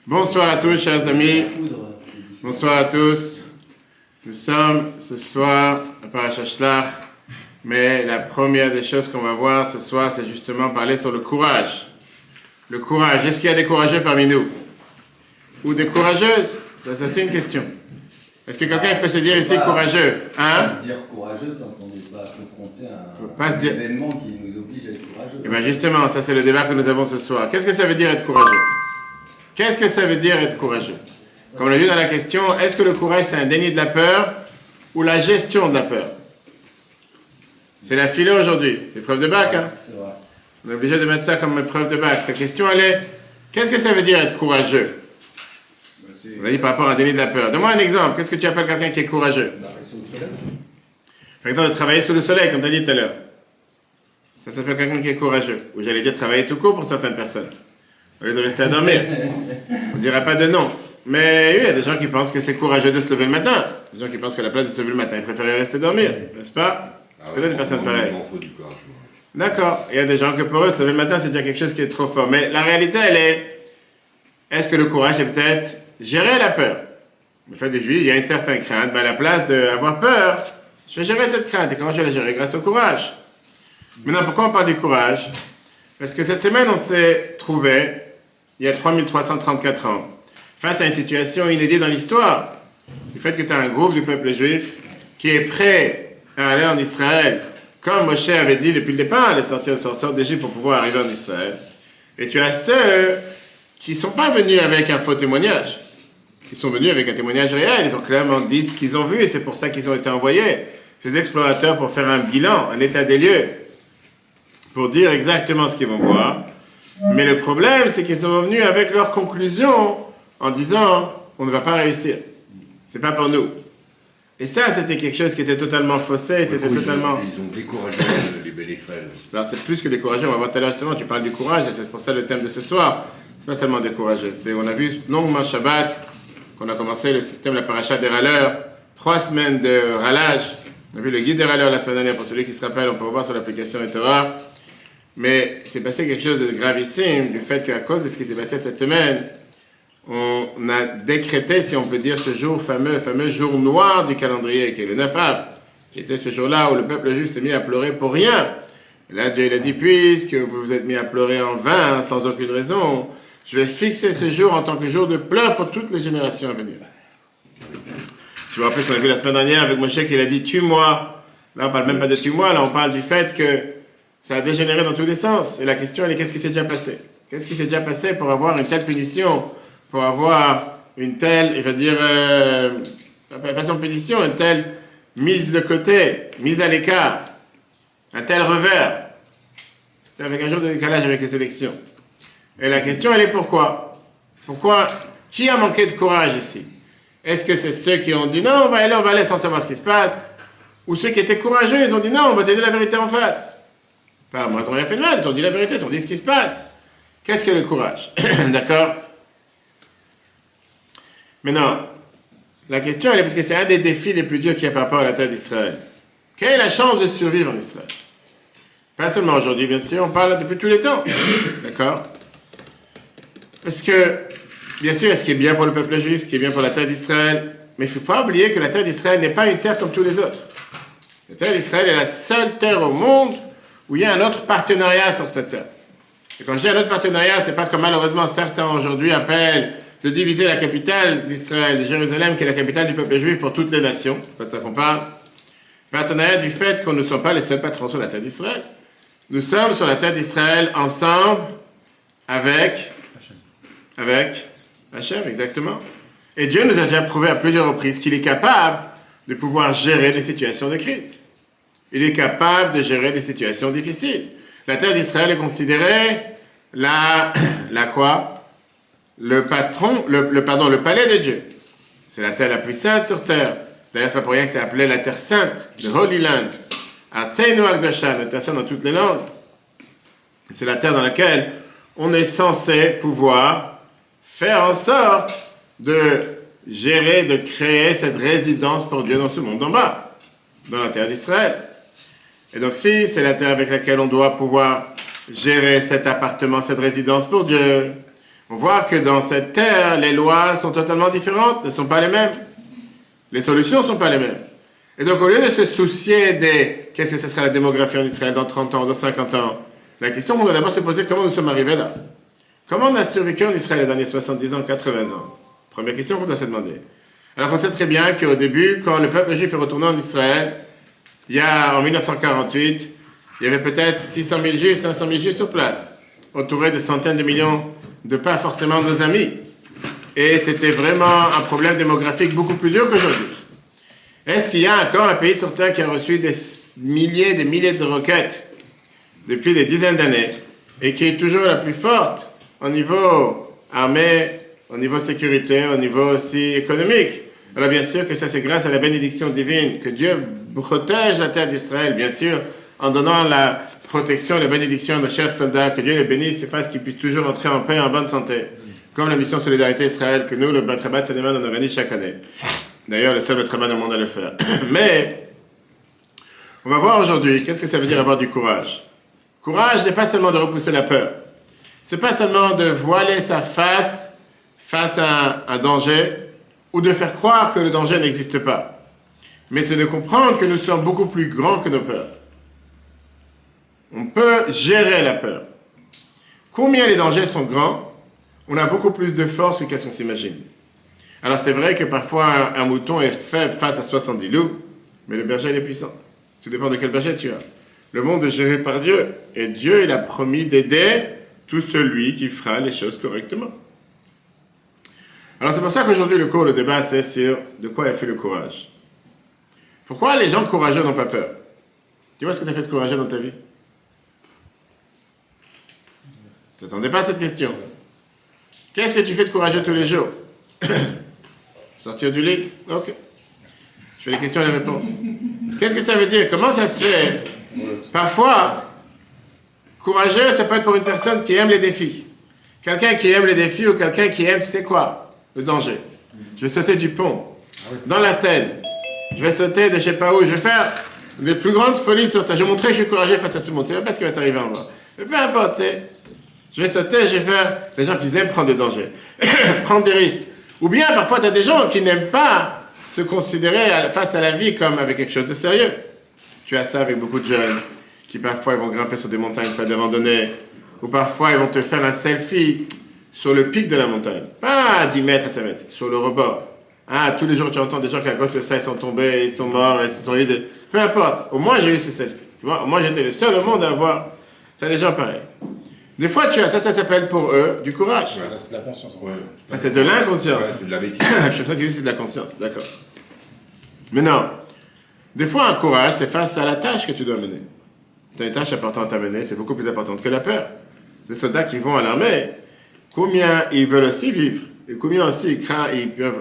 Bonsoir à tous, chers amis. Bonsoir à tous. Nous sommes ce soir à Parashat Shlach, mais la première des choses qu'on va voir ce soir, c'est justement parler sur le courage. Le courage. Est-ce qu'il y a des courageux parmi nous? Ou des courageuses? Ça c'est une question. Est-ce que quelqu'un peut se dire ici courageux? Hein? Pas se dire courageux quand on n'est pas confronté à un événement qui nous oblige à être courageux. Et bien justement, ça c'est le débat que nous avons ce soir. Qu'est-ce que ça veut dire être courageux? Qu'est-ce que ça veut dire être courageux? Comme on l'a vu dans la question, est-ce que le courage c'est un déni de la peur ou la gestion de la peur? C'est la philo aujourd'hui, c'est preuve de bac. Hein? C'est vrai. On est obligé de mettre ça comme preuve de bac. La question elle est, qu'est-ce que ça veut dire être courageux? On l'a dit par rapport à un déni de la peur. Donne-moi un exemple, qu'est-ce que tu appelles quelqu'un qui est courageux? Sous le soleil. Par exemple, de travailler sous le soleil, comme tu as dit tout à l'heure. Ça s'appelle quelqu'un qui est courageux. Ou j'allais dire travailler tout court pour certaines personnes. Au lieu de rester à dormir. On ne dira pas de non. Mais oui, il y a des gens qui pensent que c'est courageux de se lever le matin. Des gens qui pensent qu'à la place de se lever le matin, ils préfèrent rester dormir. N'est-ce pas? Il y a des personnes pareilles. D'accord. Il y a des gens que pour eux, se lever le matin, c'est déjà quelque chose qui est trop fort. Mais la réalité, elle est, est-ce que le courage est peut-être gérer la peur? Le fait de dire, il y a une certaine crainte. Ben, à la place d'avoir peur, je vais gérer cette crainte. Et comment je vais la gérer? Grâce au courage. Maintenant, pourquoi on parle du courage? Parce que cette semaine, on s'est trouvé, il y a 3334 ans, face à une situation inédite dans l'histoire. Du fait que tu as un groupe du peuple juif qui est prêt à aller en Israël, comme Moshe avait dit depuis le départ, aller sortir d'Égypte pour pouvoir arriver en Israël. Et tu as ceux qui ne sont pas venus avec un faux témoignage. Ils sont venus avec un témoignage réel. Ils ont clairement dit ce qu'ils ont vu et c'est pour ça qu'ils ont été envoyés. Ces explorateurs pour faire un bilan, un état des lieux, pour dire exactement ce qu'ils vont voir. Mais le problème, c'est qu'ils sont venus avec leurs conclusions en disant on ne va pas réussir. C'est pas pour nous. Et ça, c'était quelque chose qui était totalement faussé. C'était totalement. Ils ont découragé les belles Israël. Alors c'est plus que découragé. On va voir tout à l'heure justement. Tu parles du courage et c'est pour ça le thème de ce soir. C'est pas seulement découragé. On a vu longuement Shabbat qu'on a commencé le système, la paracha des râleurs. 3 semaines de râlage. On a vu le guide des râleurs la semaine dernière. Pour celui qui se rappelle, on peut voir sur l'application Torah. Mais c'est passé quelque chose de gravissime du fait qu'à cause de ce qui s'est passé cette semaine, on a décrété, si on peut dire, ce jour fameux jour noir du calendrier, qui est le 9 Av, qui était ce jour-là où le peuple juif s'est mis à pleurer pour rien. Et là, Dieu il a dit, puisque vous vous êtes mis à pleurer en vain, sans aucune raison, je vais fixer ce jour en tant que jour de pleurs pour toutes les générations à venir. Si vous vous rappelez qu'on a vu la semaine dernière avec Moshe qu'il a dit, tue-moi. Là, on parle même pas de tue-moi, là, on parle du fait que ça a dégénéré dans tous les sens. Et la question, elle est, qu'est-ce qui s'est déjà passé? Qu'est-ce qui s'est déjà passé pour avoir une telle punition? Pour avoir une telle, il va dire, pas sans punition, une telle mise de côté, mise à l'écart, un tel revers. C'est avec un jour de décalage avec les élections. Et la question, elle est pourquoi? Pourquoi? Qui a manqué de courage ici? Est-ce que c'est ceux qui ont dit non, on va aller sans savoir ce qui se passe? Ou ceux qui étaient courageux, ils ont dit non, on va te dire la vérité en face? Pas, moi, ils n'ont rien fait de mal, ils ont dit la vérité, ils ont dit ce qui se passe. Qu'est-ce que le courage? D'accord? Maintenant, la question, elle est parce que c'est un des défis les plus durs qu'il y a par rapport à la terre d'Israël. Quelle est la chance de survivre en Israël? Pas seulement aujourd'hui, bien sûr, on parle depuis tous les temps. D'accord? Parce que, bien sûr, ce qui est bien pour le peuple juif, ce qui est bien pour la terre d'Israël, mais il ne faut pas oublier que la terre d'Israël n'est pas une terre comme tous les autres. La terre d'Israël est la seule terre au monde où il y a un autre partenariat sur cette terre. Et quand je dis un autre partenariat, c'est pas comme malheureusement certains aujourd'hui appellent de diviser la capitale d'Israël, de Jérusalem, qui est la capitale du peuple juif pour toutes les nations. C'est pas de ça qu'on parle. Partenariat du fait qu'on ne soit pas les seuls patrons sur la terre d'Israël. Nous sommes sur la terre d'Israël ensemble avec Hachem, exactement. Et Dieu nous a déjà prouvé à plusieurs reprises qu'il est capable de pouvoir gérer des situations de crise. Il est capable de gérer des situations difficiles. La terre d'Israël est considérée la quoi? Le palais de Dieu. C'est la terre la plus sainte sur terre. D'ailleurs, c'est pas pour rien que c'est appelé la terre sainte, le Holy Land. Artseinu Akdasha, la terre sainte dans toutes les langues. C'est la terre dans laquelle on est censé pouvoir faire en sorte de gérer, de créer cette résidence pour Dieu dans ce monde en bas, dans la terre d'Israël. Et donc, si c'est la terre avec laquelle on doit pouvoir gérer cet appartement, cette résidence pour Dieu, on voit que dans cette terre, les lois sont totalement différentes, ne sont pas les mêmes. Les solutions ne sont pas les mêmes. Et donc, au lieu de se soucier des qu'est-ce que ce sera la démographie en Israël dans 30 ans, dans 50 ans, la question qu'on doit d'abord se poser, comment nous sommes arrivés là? Comment on a survécu en Israël les derniers 70 ans, 80 ans? Première question qu'on doit se demander. Alors qu'on sait très bien qu'au début, quand le peuple juif est retourné en Israël, en 1948, il y avait peut-être 600 000 juifs, 500 000 juifs sur place, entourés de centaines de millions de pas forcément nos amis. Et c'était vraiment un problème démographique beaucoup plus dur qu'aujourd'hui. Est-ce qu'il y a encore un pays sur Terre qui a reçu des milliers de roquettes depuis des dizaines d'années et qui est toujours la plus forte au niveau armée, au niveau sécurité, au niveau aussi économique? Alors bien sûr que ça c'est grâce à la bénédiction divine, que Dieu protège la terre d'Israël, bien sûr, en donnant la protection, la bénédiction à nos chers soldats, que Dieu les bénisse et fasse qu'ils puissent toujours entrer en paix et en bonne santé. Comme la mission Solidarité Israël que nous, le Batrabat Saneman, on organise chaque année. D'ailleurs, le seul Batrabat au monde à le faire. Mais, on va voir aujourd'hui, qu'est-ce que ça veut dire avoir du courage? Courage n'est pas seulement de repousser la peur. C'est pas seulement de voiler sa face à un danger, ou de faire croire que le danger n'existe pas. Mais c'est de comprendre que nous sommes beaucoup plus grands que nos peurs. On peut gérer la peur. Combien les dangers sont grands, on a beaucoup plus de force que qu'est-ce qu'on s'imagine. Alors c'est vrai que parfois un mouton est faible face à 70 loups, mais le berger il est puissant. Tout dépend de quel berger tu as. Le monde est géré par Dieu, et Dieu il a promis d'aider tout celui qui fera les choses correctement. Alors c'est pour ça qu'aujourd'hui le débat c'est sur de quoi est fait le courage. Pourquoi les gens courageux n'ont pas peur? Tu vois ce que tu as fait de courageux dans ta vie? Tu n'attendais pas à cette question. Qu'est-ce que tu fais de courageux tous les jours? Sortir du lit? Ok. Je fais les questions et les réponses. Qu'est-ce que ça veut dire? Comment ça se fait? Parfois, courageux, ça peut être pour une personne qui aime les défis. Quelqu'un qui aime les défis ou quelqu'un qui aime, tu sais quoi? Le danger. Je vais sauter du pont, dans la Seine. Je vais sauter de je sais pas où. Je vais faire les plus grandes folies sur Terre. Je vais montrer que je suis courageux face à tout le monde. Tu sais même pas ce qui va t'arriver en bas. Mais peu importe, tu sais. Je vais sauter, je vais faire les gens qui aiment prendre des dangers, prendre des risques. Ou bien, parfois, tu as des gens qui n'aiment pas se considérer face à la vie comme avec quelque chose de sérieux. Tu as ça avec beaucoup de jeunes qui, parfois, ils vont grimper sur des montagnes, faire des randonnées. Ou parfois, ils vont te faire un selfie sur le pic de la montagne. Pas à 10 mètres, à 5 mètres, sur le rebord. Ah, tous les jours, tu entends des gens qui, à cause de ça, ils sont tombés, ils sont morts, ils se sont aidés. Peu importe. Au moins, j'ai eu ce selfie. Tu vois, au moins, j'étais le seul au monde à avoir. Ça, des gens pareils. Des fois, tu as ça s'appelle pour eux du courage. Ouais, c'est de la conscience. Ouais. Ça, c'est de l'inconscience. Ouais, c'est de la vécu. Je pense que c'est de la conscience, d'accord. Mais non. Des fois, un courage, c'est face à la tâche que tu dois mener. Tu as une tâche importante à mener, c'est beaucoup plus importante que la peur. Des soldats qui vont à l'armée, combien ils veulent aussi vivre, et combien aussi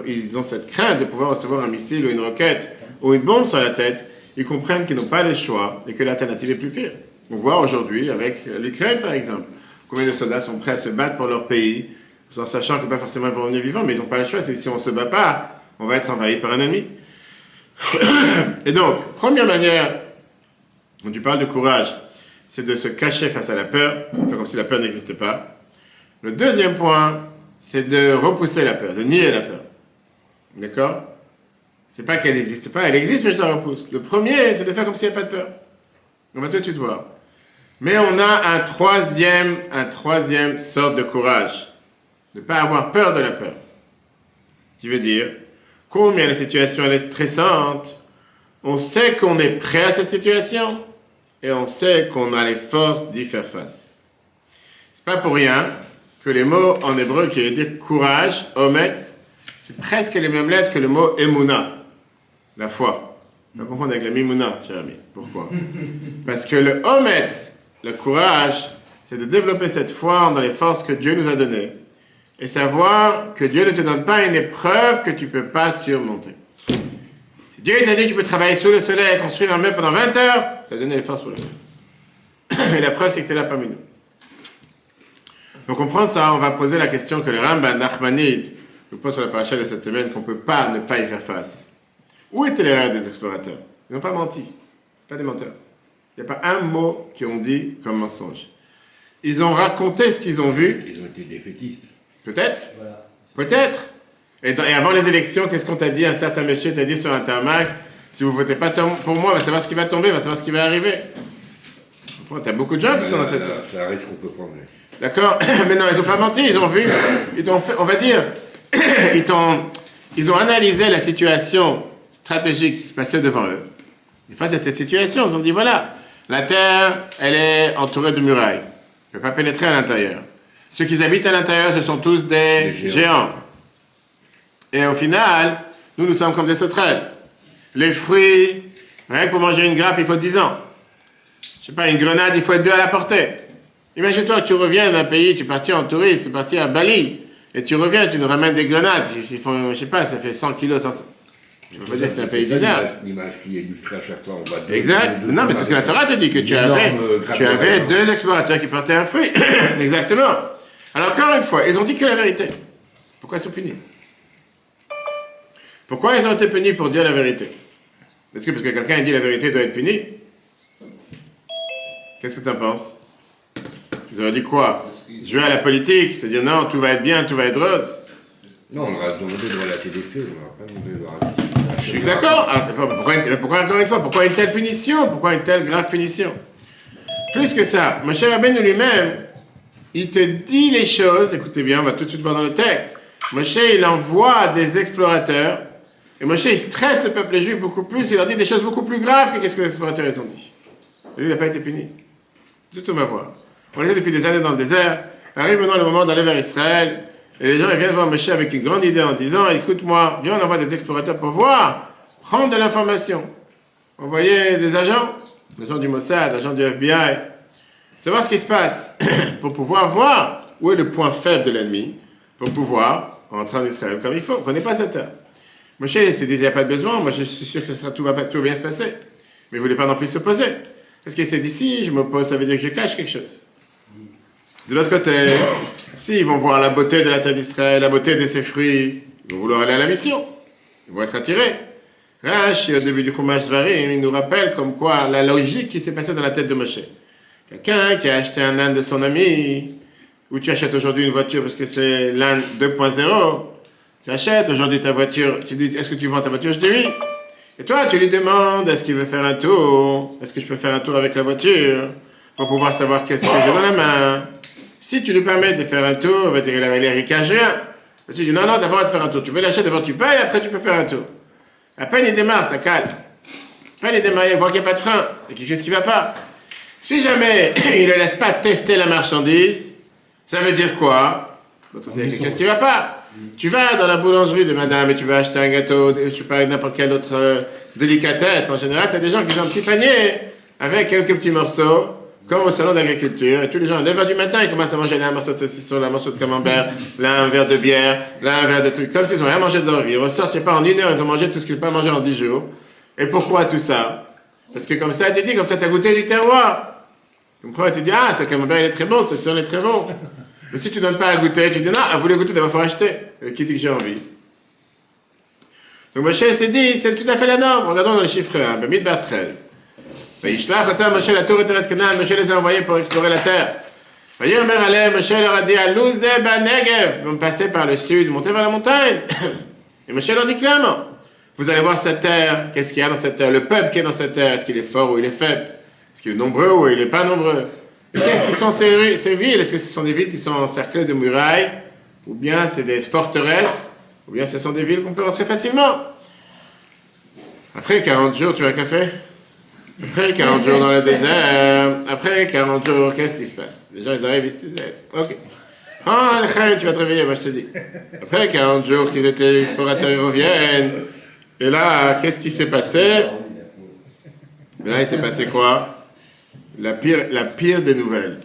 ils ont cette crainte de pouvoir recevoir un missile ou une roquette ou une bombe sur la tête, ils comprennent qu'ils n'ont pas le choix et que l'alternative est plus pire. On voit aujourd'hui avec l'Ukraine, par exemple, combien de soldats sont prêts à se battre pour leur pays, en sachant que pas forcément ils vont revenir vivants, mais ils n'ont pas le choix, c'est que si on ne se bat pas, on va être envahi par un ennemi. Et donc, première manière dont tu parles de courage, c'est de se cacher face à la peur, faire comme si la peur n'existe pas. Le deuxième point, c'est de repousser la peur, de nier la peur. D'accord? C'est pas qu'elle n'existe pas, elle existe, mais je la repousse. Le premier, c'est de faire comme s'il n'y avait pas de peur. On va tout de suite voir. Mais on a un troisième sorte de courage. De ne pas avoir peur de la peur. Qui veut dire, combien la situation elle est stressante, on sait qu'on est prêt à cette situation et on sait qu'on a les forces d'y faire face. C'est pas pour rien que les mots en hébreu qui veut dire courage, ometz, c'est presque les mêmes lettres que le mot emuna, la foi. Pas confondre avec la mimouna, cher ami. Pourquoi? Parce que le ometz, le courage, c'est de développer cette foi dans les forces que Dieu nous a données et savoir que Dieu ne te donne pas une épreuve que tu ne peux pas surmonter. Si Dieu t'a dit que tu peux travailler sous le soleil et construire un meuble pendant 20 heures, ça a donné les forces pour le faire. Et la preuve, c'est que tu es là parmi nous. Pour comprendre ça, on va poser la question que le Rambam Nachmanide nous pose sur la paracha de cette semaine, qu'on ne peut pas ne pas y faire face. Où était l'erreur des explorateurs? Ils n'ont pas menti. Ce pas des menteurs. Il n'y a pas un mot qu'ils ont dit comme mensonge. Ils ont raconté ce qu'ils ont vu. Ils ont été défaitistes. Peut-être. Voilà. Peut-être. Et avant les élections, qu'est-ce qu'on t'a dit? Un certain monsieur t'a dit sur un tarmac, si vous ne votez pas pour moi, on va savoir ce qui va tomber, on va savoir ce qui va arriver. Tu as beaucoup de gens qui sont dans cette... Ça arrive qu'on peut prendre. D'accord. Mais non, ils n'ont pas menti, ils ont vu, ils ont fait, on va dire, ils ont analysé la situation stratégique qui se passait devant eux. Et face à cette situation, ils ont dit, voilà, la terre, elle est entourée de murailles. On ne peut pas pénétrer à l'intérieur. Ceux qui habitent à l'intérieur, ce sont tous des géants. Et au final, nous sommes comme des sauterelles. Les fruits, rien que pour manger une grappe, il faut 10 ans. Je sais pas, une grenade, il faut être 2 à la portée. Imagine-toi que tu reviens d'un pays, tu es parti en touriste, tu es parti à Bali, et tu reviens, tu nous ramènes des grenades. Ils font, je sais pas, ça fait 100 kilos. Je peux pas dire que c'est un pays bizarre. L'image qui est illustrée à chaque fois, on voit exact. Non, mais c'est ce que la Torah te dit, que tu avais 2 explorateurs qui portaient un fruit. Exactement. Alors, encore une fois, ils ont dit que la vérité. Pourquoi ils sont punis? Pourquoi ils ont été punis pour dire la vérité? Est-ce que parce que quelqu'un a dit la vérité doit être puni? Qu'est-ce que tu en penses? Ils auraient dit quoi? Jouer à la politique, c'est dire non, tout va être bien, tout va être rose. Non, on aura demandé de relater des faits, on n'aura pas demandé de relater. Je suis d'accord. Alors, pourquoi encore une fois, pourquoi une telle punition? Pourquoi une telle grave punition? Plus que ça, Moshe Rabbeinu lui-même, il te dit les choses, écoutez bien, on va tout de suite voir dans le texte. Moshe, il envoie des explorateurs, et Moshe, il stresse le peuple juif beaucoup plus, il leur dit des choses beaucoup plus graves que ce que les explorateurs ils ont dit. Et lui, il n'a pas été puni. Tout on va voir. On était depuis des années dans le désert, arrive maintenant le moment d'aller vers Israël, et les gens ils viennent voir Moshe avec une grande idée en disant, écoute-moi, viens, on envoie des explorateurs pour voir, prendre de l'information. Envoyer des agents du Mossad, des agents du FBI, savoir ce qui se passe, pour pouvoir voir où est le point faible de l'ennemi, pour pouvoir entrer en Israël comme il faut. On ne connaît pas cette heure. Moshe se disait, il n'y a pas de besoin, moi je suis sûr que tout va bien se passer. Mais il ne voulait pas non plus s'opposer. Parce qu'il s'est dit, si je m'oppose, ça veut dire que je cache quelque chose. De l'autre côté, s'ils vont voir la beauté de la terre d'Israël, la beauté de ses fruits, ils vont vouloir aller à la mission. Ils vont être attirés. Rashi, au début du Chumash Dvarim, il nous rappelle comme quoi la logique qui s'est passée dans la tête de Moshe. Quelqu'un qui a acheté un âne de son ami, ou tu achètes aujourd'hui une voiture parce que c'est l'âne 2.0, tu achètes aujourd'hui ta voiture, tu dis, est-ce que tu vends ta voiture? Je dis oui. Et toi, tu lui demandes, est-ce qu'il veut faire un tour? Est-ce que je peux faire un tour avec la voiture? Pour pouvoir savoir qu'est-ce que j'ai dans la main. Si tu lui permets de faire un tour, il va dire, il avait l'air ricagéen. Tu dis, non, t'as pas le droit de faire un tour. Tu veux l'acheter, d'abord tu payes, après tu peux faire un tour. À peine il démarre, ça cale. À peine il démarre, il voit qu'il n'y a pas de frein. Il y a quelque chose qui ne va pas. Si jamais il ne laisse pas tester la marchandise, ça veut dire quoi? Il y a quelque chose qui ne va pas. Tu vas dans la boulangerie de madame et tu vas acheter un gâteau, je sais pas, n'importe quelle autre délicatesse. En général, tu as des gens qui ont un petit panier avec quelques petits morceaux, comme au salon d'agriculture. Et tous les gens, à 9h du matin, ils commencent à manger là un morceau de saucisson, là un morceau de camembert, là un verre de bière, là un verre de trucs, comme s'ils n'ont rien mangé de leur vie. Ils ressortent, je sais pas, en 1 heure, ils ont mangé tout ce qu'ils n'ont pas mangé en 10 jours. Et pourquoi tout ça? Parce que comme ça, tu dis, comme ça, tu as goûté du terroir. Tu comprends? Tu dis, ah, ce camembert, il est très bon, ce saucisson, il est très bon. Mais si tu ne donnes pas à goûter, tu dis non, vous voulez goûter, d'abord il faut acheter. Qui dit que j'ai envie? Donc Moshe s'est dit, c'est tout à fait la norme. Regardons dans le chiffre 1, Bamidbar 13. Moshe les a envoyés pour explorer la terre. Moshe leur a dit, Negev, ils vont passer par le sud, monter vers la montagne. Et Moshe leur dit clairement, vous allez voir cette terre, qu'est-ce qu'il y a dans cette terre? Le peuple qui est dans cette terre, est-ce qu'il est fort ou il est faible? Est-ce qu'il est nombreux ou il n'est pas nombreux? Qu'est-ce qui sont ces villes? Est-ce que ce sont des villes qui sont encerclées de murailles? Ou bien c'est des forteresses? Ou bien ce sont des villes qu'on peut rentrer facilement? Après 40 jours, tu veux un café? Après 40 jours dans le désert, après 40 jours, qu'est-ce qui se passe? Les gens, ils arrivent ici, ok. Prends le khaïm, tu vas te réveiller, moi je te dis. Après 40 jours qu'ils étaient explorateurs, ils reviennent. Et là, qu'est-ce qui s'est passé? Là, il s'est passé quoi? La pire des nouvelles.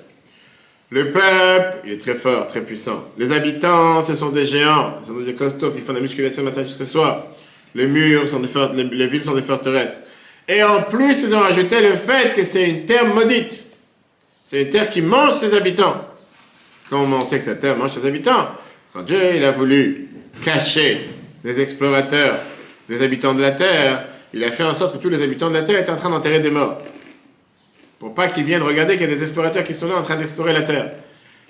Le peuple, il est très fort, très puissant. Les habitants, ce sont des géants, ce sont des costauds qui font de la musculation matin jusqu'au soir. Les murs sont les villes sont des forteresses. Et en plus, ils ont rajouté le fait que c'est une terre maudite. C'est une terre qui mange ses habitants. Comment on sait que cette terre mange ses habitants? Quand Dieu il a voulu cacher des explorateurs, des habitants de la terre, il a fait en sorte que tous les habitants de la terre étaient en train d'enterrer des morts. Pour pas qu'ils viennent regarder qu'il y a des explorateurs qui sont là en train d'explorer la terre.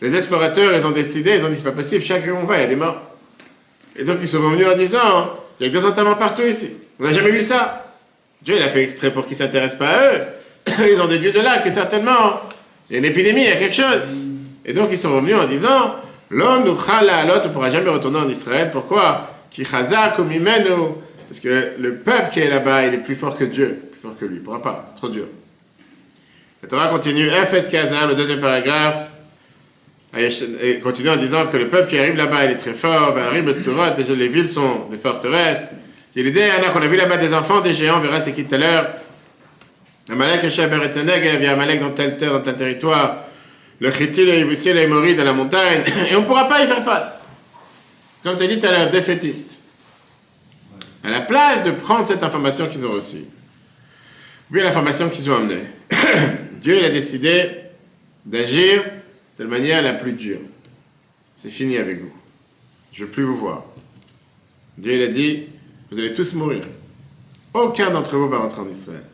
Les explorateurs, ils ont décidé, ils ont dit c'est pas possible, chaque jour on va, il y a des morts. Et donc ils sont revenus en disant, il y a des enterrements partout ici. On n'a jamais vu ça. Dieu, il a fait exprès pour qu'ils ne s'intéressent pas à eux. Ils ont déduit de là que certainement, il y a une épidémie, il y a quelque chose. Et donc ils sont revenus en disant, l'on nous chala l'autre, on ne pourra jamais retourner en Israël. Pourquoi? Ki chazak umimenu. Parce que le peuple qui est là-bas, il est plus fort que Dieu, plus fort que lui. Il ne pourra pas, c'est trop dur. La Torah continue, Efes Kazam, le deuxième paragraphe, et continue en disant que le peuple qui arrive là-bas, il est très fort, déjà les villes sont des forteresses. Il y a l'idée, qu'on a vu là-bas des enfants, des géants, on verra c'est qui tout à l'heure. Amalek et Shaber et Tenegev, il y a Amalek dans telle terre, dans tel territoire. Le Chiti, le Yébussi, le Émori dans la montagne, et on ne pourra pas y faire face. Comme tu as dit, tu as l'air défaitiste. À la place de prendre cette information qu'ils ont reçue, puis l'information qu'ils ont amenée, Dieu il a décidé d'agir de la manière la plus dure. C'est fini avec vous. Je ne veux plus vous voir. Dieu il a dit, vous allez tous mourir. Aucun d'entre vous va rentrer en Israël.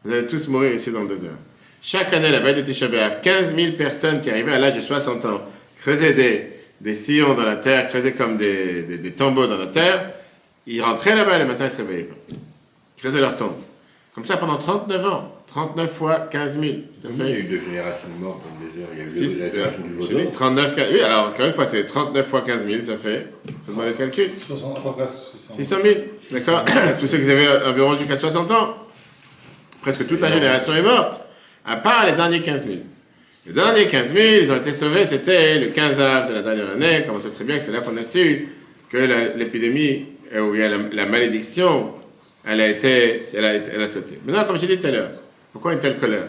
Vous allez tous mourir ici dans le désert. Chaque année, la veille de Tisha B'Av, 15 000 personnes qui arrivaient à l'âge de 60 ans creusaient des sillons dans la terre, creusaient comme des tombeaux dans la terre. Ils rentraient là-bas et le matin, ils se réveillaient pas. Ils creusaient leur tombe. Comme ça pendant 39 ans. 39 fois 15 000. Ça fait... Il y a eu 2 générations de morts dans le désert. Il y a eu la génération du Vaudor. 39, oui, alors encore une fois, c'est 39 fois 15 000, ça fait. Faites-moi le calcul. 63 600 000. D'accord. Tous ceux qui avaient environ jusqu'à 60 ans. Presque toute la génération est morte. À part les derniers 15 000. Les derniers 15 000, ils ont été sauvés, c'était le 15 av de la dernière année. Comme on sait très bien que c'est là qu'on a su que l'épidémie, ou bien la malédiction, elle a sauté. Maintenant, comme j'ai dit tout à l'heure, pourquoi une telle colère?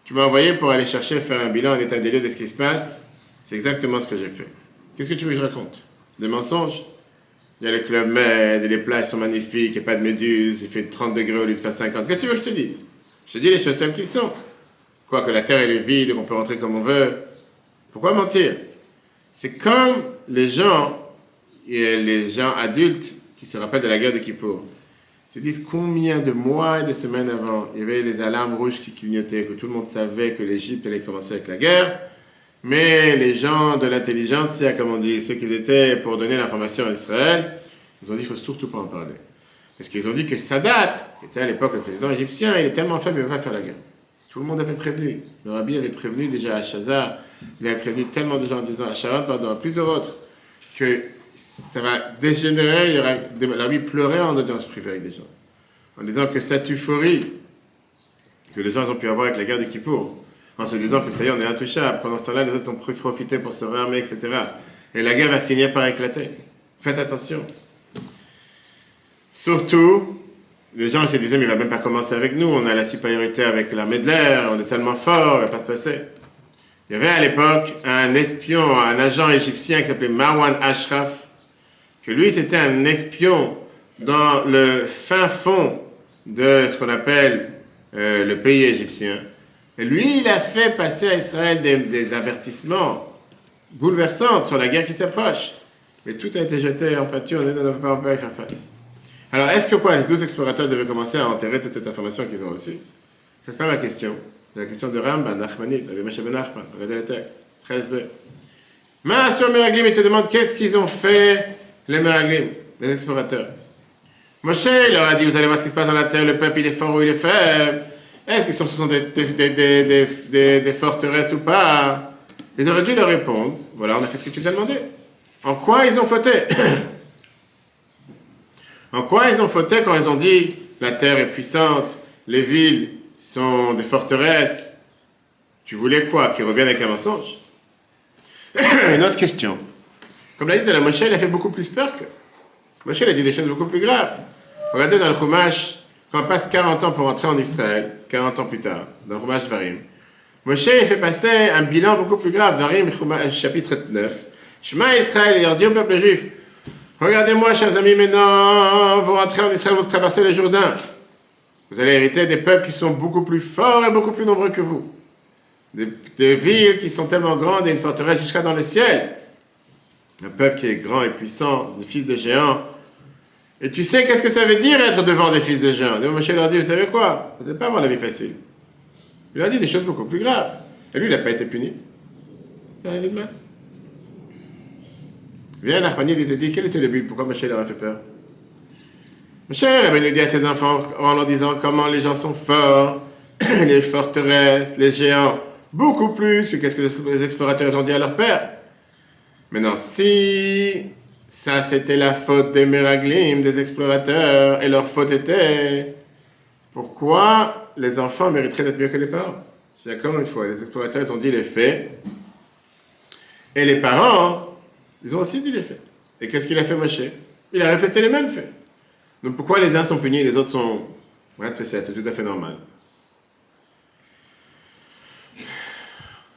Tu m'as envoyé pour aller chercher, faire un bilan, un état des lieux de ce qui se passe. C'est exactement ce que j'ai fait. Qu'est-ce que tu veux que je raconte? Des mensonges? Il y a le Club Med, et les plages sont magnifiques, il n'y a pas de méduses, il fait 30 degrés au lieu de faire 50. Qu'est-ce que tu veux que je te dise? Je te dis les choses telles qu'ils sont. Quoi, que la terre elle est vide, qu'on peut rentrer comme on veut. Pourquoi mentir? C'est comme les gens adultes qui se rappellent de la guerre de Kippour. Ils se disent combien de mois et de semaines avant, il y avait les alarmes rouges qui clignotaient, que tout le monde savait que l'Égypte allait commencer avec la guerre, mais les gens de l'intelligentsia, comme on dit, ceux qui étaient pour donner l'information à Israël, ils ont dit qu'il ne faut surtout pas en parler. Parce qu'ils ont dit que Sadat, qui était à l'époque le président égyptien, il est tellement faible, il ne va pas faire la guerre. Tout le monde avait prévenu. Le rabbi avait prévenu déjà à Shazar, il avait prévenu tellement de gens en disant à Sharon, pardon, à plusieurs autres, que ça va dégénérer, le rabbi pleurait en audience privée avec des gens, en disant que cette euphorie que les gens ont pu avoir avec la guerre de Kippour, en se disant que ça y est, on est intouchable, pendant ce temps-là, les autres ont profité pour se réarmer, etc. Et la guerre va finir par éclater. Faites attention. Surtout, les gens se disaient, mais il ne va même pas commencer avec nous, on a la supériorité avec l'armée de l'air, on est tellement fort, il ne va pas se passer. Il y avait à l'époque un espion, un agent égyptien qui s'appelait Marwan Ashraf, que lui, c'était un espion dans le fin fond de ce qu'on appelle le pays égyptien. Et lui, il a fait passer à Israël des avertissements bouleversants sur la guerre qui s'approche. Mais tout a été jeté en pâture, on ne peut pas y faire face. Alors, est-ce que les 12 explorateurs devaient commencer à enterrer toute cette information qu'ils ont reçue? Ça, c'est pas ma question. C'est la question de Rambam, Nachmanit, avec Moshe Ben Nachman. Regardez le texte, 13b. Maasur Meraglim, il te demande qu'est-ce qu'ils ont fait, les Meraglim, les explorateurs. Moshe, il leur a dit, vous allez voir ce qui se passe dans la terre, le peuple, il est fort ou il est faible. Est-ce que ce sont des forteresses ou pas? Ils auraient dû leur répondre, voilà, on a fait ce que tu nous as demandé. En quoi ils ont fauté? En quoi ils ont fauté quand ils ont dit la terre est puissante, les villes sont des forteresses? Tu voulais quoi? Qu'ils reviennent avec un mensonge? Une autre question. Comme l'a dit la Moshe, il a fait beaucoup plus peur que. Moshe, il a dit des choses beaucoup plus graves. Regardez dans le Chumash, quand on passe 40 ans pour entrer en Israël, 40 ans plus tard, dans le Chumash Dvarim, Moshe il fait passer un bilan beaucoup plus grave. Dvarim, chapitre 9. Shema Israël, il leur dit au peuple juif, regardez-moi, chers amis, maintenant, vous rentrez en Israël, vous traversez le Jourdain. Vous allez hériter des peuples qui sont beaucoup plus forts et beaucoup plus nombreux que vous. Des villes qui sont tellement grandes et une forteresse jusqu'à dans le ciel. Un peuple qui est grand et puissant, des fils de géants. Et tu sais qu'est-ce que ça veut dire être devant des fils de géants? Et Moshe leur dit, vous savez quoi? Vous n'allez pas avoir la vie facile. Il leur a dit des choses beaucoup plus graves. Et lui, il n'a pas été puni. Il n'y a rien dit de mal. Viens, Nachmanides, il te dit, quel était le but? Pourquoi Moshe leur a fait peur? Moshe nous dit à ses enfants, en leur disant comment les gens sont forts, les forteresses, les géants, beaucoup plus que qu'est-ce que les explorateurs ont dit à leur père. Mais non, si ça c'était la faute des Meraglim, des explorateurs, et leur faute était, pourquoi les enfants mériteraient d'être mieux que les parents? Je suis d'accord une fois, les explorateurs ils ont dit les faits, et les parents, ils ont aussi dit les faits. Et qu'est-ce qu'il a fait Moshe? Il a répété les mêmes faits. Donc pourquoi les uns sont punis et les autres sont... Ouais, c'est tout à fait normal.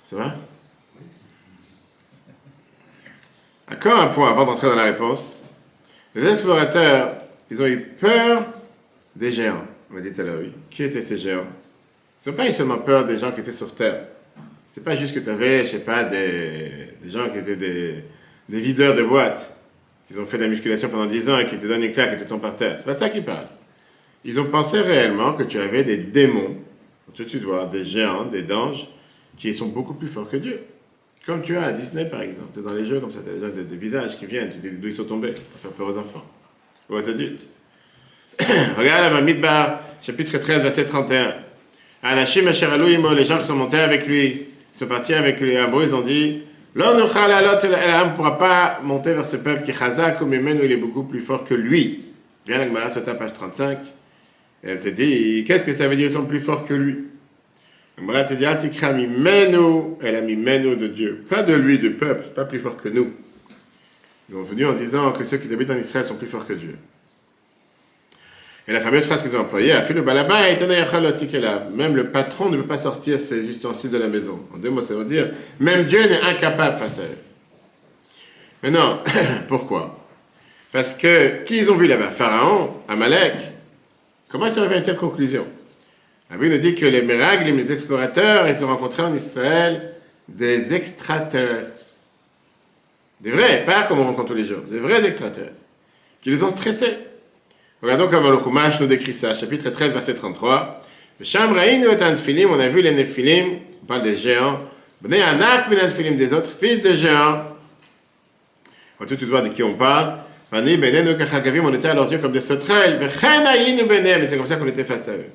Ça va? Encore un point avant d'entrer dans la réponse. Les explorateurs, ils ont eu peur des géants. On m'a dit tout à l'heure, oui. Qui étaient ces géants? Ils n'ont pas eu seulement peur des gens qui étaient sur Terre. C'est pas juste que tu avais, je sais pas, des gens qui étaient des videurs de boîtes, qui ont fait de la musculation pendant 10 ans et qui te donnent une claque et tu tombes par terre. C'est pas de ça qu'ils parlent. Ils ont pensé réellement que tu avais des démons, tout de suite voir, des géants, des anges, qui sont beaucoup plus forts que Dieu. Comme tu as à Disney, par exemple. Tu es dans les jeux comme ça, tu as des visages qui viennent, tu dis d'où ils sont tombés, pour faire peur aux enfants, ou aux adultes. Regarde, à Bamidbar, chapitre 13, verset 31. Anashim asher alu imo, les gens qui sont montés avec lui, ils sont partis avec lui, à Bo, ils ont dit, Lo nuchal alot el Elam, ne pourra pas monter vers ce peuple qui chazak ou mimenu, il est beaucoup plus fort que lui. Viens, la Gemara sur ta page 35, et elle te dit, qu'est-ce que ça veut dire, ils sont plus forts que lui? La Gemara te dit, Altikra mimenu, elle a mimenu de Dieu, pas de lui, du peuple, c'est pas plus fort que nous. Ils ont venu en disant que ceux qui habitent en Israël sont plus forts que Dieu. Et la fameuse phrase qu'ils ont employée, même le patron ne peut pas sortir ses ustensiles de la maison. En deux mots, ça veut dire, même Dieu n'est incapable face à eux. Mais non, pourquoi? Parce que, qui ils ont vu là-bas? Pharaon, Amalek. Comment ils sont arrivés à une telle conclusion? La Bible nous dit que les Meraglim, les explorateurs, ils ont rencontré en Israël des extraterrestres. Des vrais, pas comme on rencontre tous les jours, des vrais extraterrestres, qui les ont stressés. Regardons comment le Chumash nous décrit ça, chapitre 13, verset 33. On a vu les Nephilim, on parle des géants, des autres fils de géants. On va tout de suite voir de qui on parle. On était à leurs yeux comme des sauterelles, mais c'est comme ça qu'on était face à eux.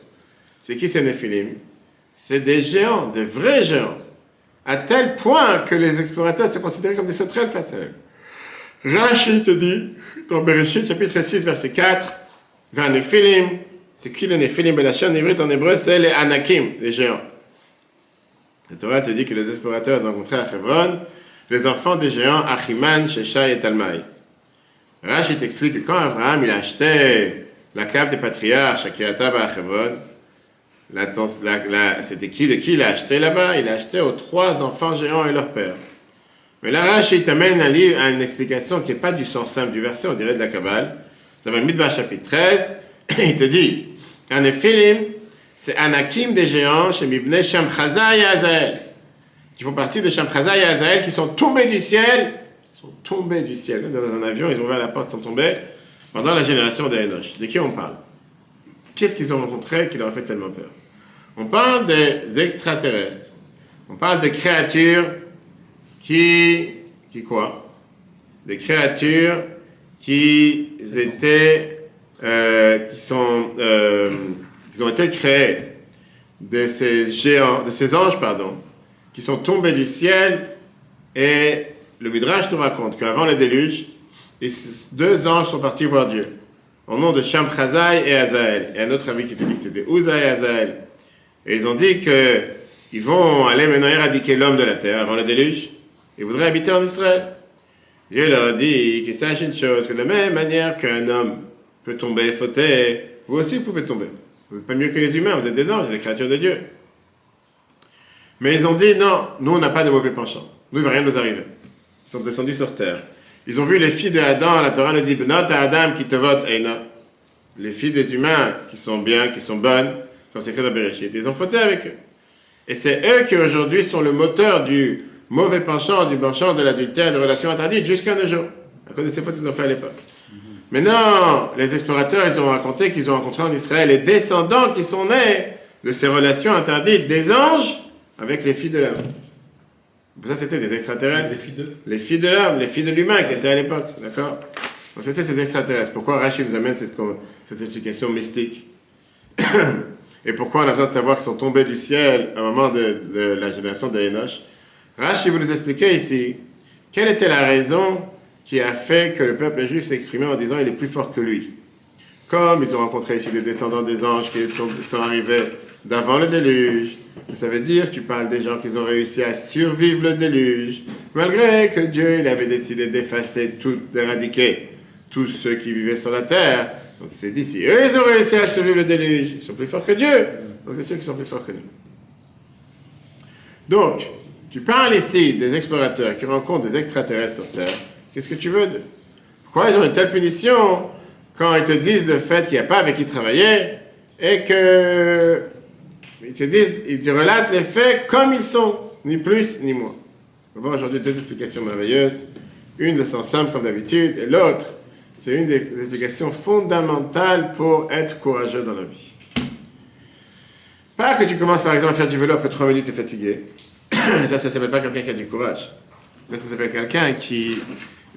C'est qui ces Nephilim? C'est des géants, des vrais géants, à tel point que les explorateurs se considéraient comme des sauterelles face à eux. Rashi te dit, dans Bereshit, chapitre 6, verset 4, vers Nephilim, c'est qui les Nephilim? Belachon ivrit en hébreu, c'est les Anakim, les géants. La Torah te dit que les explorateurs ont rencontré à Hebron les enfants des géants Achiman, Sheshai et Talmaï. Rashi t'explique que quand Abraham il a acheté la cave des patriarches à Kiryat-Arba à Hebron, c'était qui il a acheté là-bas? Il a acheté aux 3 enfants géants et leur père. Mais là, Rashi t'amène à une explication qui n'est pas du sens simple du verset, on dirait de la Kabbale. Dans le Midbar chapitre 13, il te dit, un Nephilim, c'est Anakim des géants, chez Mibne Shamchaza et Azael, qui font partie de Shamchaza et Azael, qui sont tombés du ciel. Ils sont tombés du ciel. Dans un avion, ils ont ouvert la porte, ils sont tombés pendant la génération des Enoch. De qui on parle? Qu'est-ce qu'ils ont rencontré qui leur a fait tellement peur? On parle des extraterrestres. On parle de créatures qui quoi? Des créatures qui ont été créés de ces géants, de ces anges, qui sont tombés du ciel, et le Midrash nous raconte qu'avant le déluge, les 2 anges sont partis voir Dieu, au nom de Shamchazaï et Azaël. Et un autre ami qui te dit que c'était Uza et Azaël. Et ils ont dit qu'ils vont aller maintenant éradiquer l'homme de la terre avant le déluge. Ils voudraient habiter en Israël. Dieu leur a dit qu'ils sachent une chose, que de la même manière qu'un homme peut tomber, fauter, vous aussi pouvez tomber. Vous n'êtes pas mieux que les humains, vous êtes des anges, des créatures de Dieu. Mais ils ont dit, non, nous on n'a pas de mauvais penchants. Nous, il ne va rien nous arriver. Ils sont descendus sur terre. Ils ont vu les filles de Adam, la Torah nous dit, Benot à Adam qui te vote Eina. Les filles des humains qui sont bien, qui sont bonnes, comme c'est écrit dans Bereshit. Ils ont fauté avec eux. Et c'est eux qui aujourd'hui sont le moteur du mauvais penchant, du penchant de l'adultère et des relations interdites jusqu'à nos jours. À cause de ces fautes qu'ils ont fait à l'époque. Maintenant, les explorateurs, ils ont raconté qu'ils ont rencontré en Israël les descendants qui sont nés de ces relations interdites des anges avec les filles de l'homme. Ça, c'était des extraterrestres. Les filles d'eux. Les filles de l'homme, les filles de l'humain qui étaient à l'époque, d'accord? Donc, c'était ces extraterrestres. Pourquoi Rashi nous amène cette explication mystique? Et pourquoi on a besoin de savoir qu'ils sont tombés du ciel à un moment de la génération d'Enoch? Rashi vous nous expliquer ici quelle était la raison qui a fait que le peuple juif s'est exprimé en disant il est plus fort que lui. Comme ils ont rencontré ici des descendants des anges qui sont arrivés d'avant le déluge, ça veut dire que tu parles des gens qui ont réussi à survivre le déluge, malgré que Dieu il avait décidé d'effacer d'éradiquer tous ceux qui vivaient sur la terre. Donc il s'est dit, si eux ils ont réussi à survivre le déluge, ils sont plus forts que Dieu. Donc c'est sûr qu'ils sont plus forts que nous. Donc, tu parles ici des explorateurs qui rencontrent des extraterrestres sur Terre. Qu'est-ce que tu veux d'eux? Pourquoi ils ont une telle punition quand ils te disent le fait qu'il n'y a pas avec qui travailler et que ils te relatent les faits comme ils sont, ni plus ni moins. On va voir aujourd'hui deux explications merveilleuses. Une de sens simple comme d'habitude et l'autre, c'est une des explications fondamentales pour être courageux dans la vie. Pas que tu commences par exemple à faire du vélo après 3 minutes et fatigué. Ça s'appelle pas quelqu'un qui a du courage. Ça s'appelle quelqu'un qui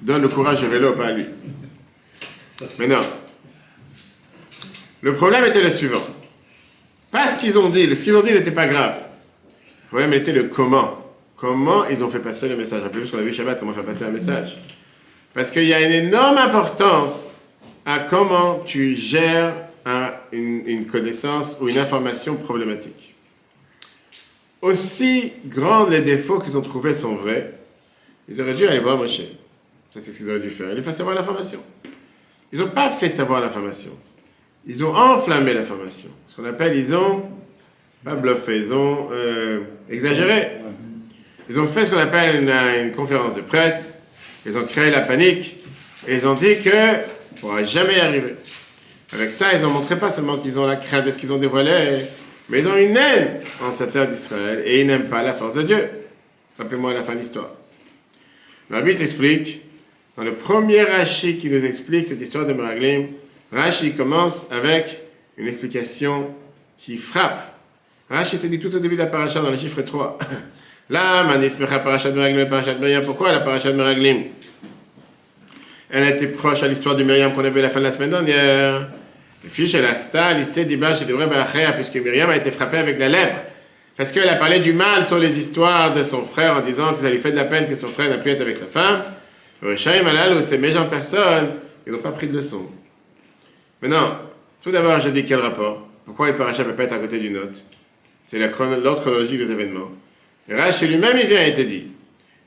donne le courage au vélo, pas à lui. Mais non. Le problème était le suivant. Pas ce qu'ils ont dit n'était pas grave. Le problème était le comment. Comment ils ont fait passer le message. Rappelez-vous ce qu'on a vu Shabbat, comment faire passer un message. Parce qu'il y a une énorme importance à comment tu gères une connaissance ou une information problématique. Aussi grands les défauts qu'ils ont trouvés sont vrais, ils auraient dû aller voir Moshe. Ça, c'est ce qu'ils auraient dû faire. Ils lui faire savoir l'information. Ils n'ont pas fait savoir l'information. Ils ont enflammé l'information. Ce qu'on appelle, ils ont, pas bluffé, ils ont exagéré. Ils ont fait ce qu'on appelle une conférence de presse. Ils ont créé la panique. Et ils ont dit qu'on ne pourra jamais y arriver. Avec ça, ils ont montré pas seulement qu'ils ont la crainte de ce qu'ils ont dévoilé, mais ils ont une haine en cette terre d'Israël et ils n'aiment pas la force de Dieu. Rappelez-moi la fin de l'histoire. Le Rabbi t'explique, dans le premier Rashi qui nous explique cette histoire de Meraglim, Rashi commence avec une explication qui frappe. Rashi te dit tout au début de la paracha dans le chiffre 3. Là, Manismecha parachat Meraglim et parachat Miriam. Pourquoi la parachat Meraglim? Elle a été proche à l'histoire de Myriam qu'on a vu à la fin de la semaine dernière. Le fils de l'Achta, listé d'Iba chez Devrei Balachea, puisque Myriam a été frappée avec la lèpre. Parce qu'elle a parlé du mal sur les histoires de son frère en disant que ça lui fait de la peine que son frère n'a pu être avec sa femme. Rishaim Alal, ou ces méchants personnes, ils n'ont pas pris de leçon. Maintenant, tout d'abord, je dis quel rapport? Pourquoi une paracha ne peut pas être à côté d'une autre? C'est l'ordre chronologique des événements. Et Rashi lui-même, il vient et te dit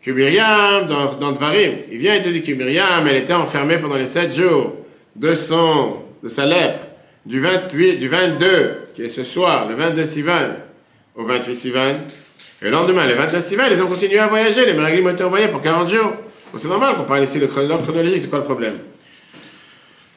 que Myriam, dans Dvarim, il vient et te dit que Myriam, elle était enfermée pendant les 7 jours de sa lèpre, du 22, qui est ce soir, le 22 Sivan, au 28 Sivan. Et le lendemain, le 29 Sivan, ils ont continué à voyager, les Meraglim ont été envoyés pour 40 jours. Donc c'est normal qu'on parle ici de l'ordre chronologique, c'est quoi le problème?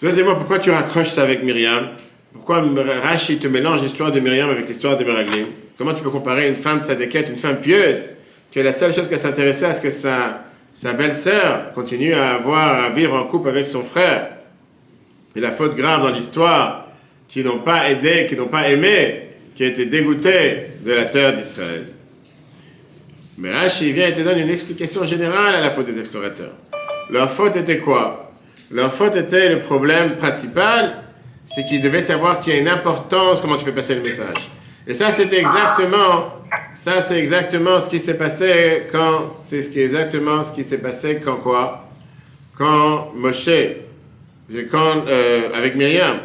Deuxièmement, pourquoi tu raccroches ça avec Myriam? Pourquoi Rashi te mélange l'histoire de Myriam avec l'histoire des Meraglim? Comment tu peux comparer une femme tzadékette, une femme pieuse, qui est la seule chose qu'elle s'intéressait à ce que sa belle-sœur continue à vivre en couple avec son frère? Et la faute grave dans l'histoire, qui n'ont pas aidé, qui n'ont pas aimé, qui a été dégoûté de la terre d'Israël. Mais Rashi vient et te donne une explication générale à la faute des explorateurs. Leur faute était quoi? Leur faute était le problème principal, c'est qu'ils devaient savoir qu'il y a une importance, comment tu fais passer le message. Et ça, c'est exactement ce qui s'est passé quand quoi? Quand Moshe, avec Myriam.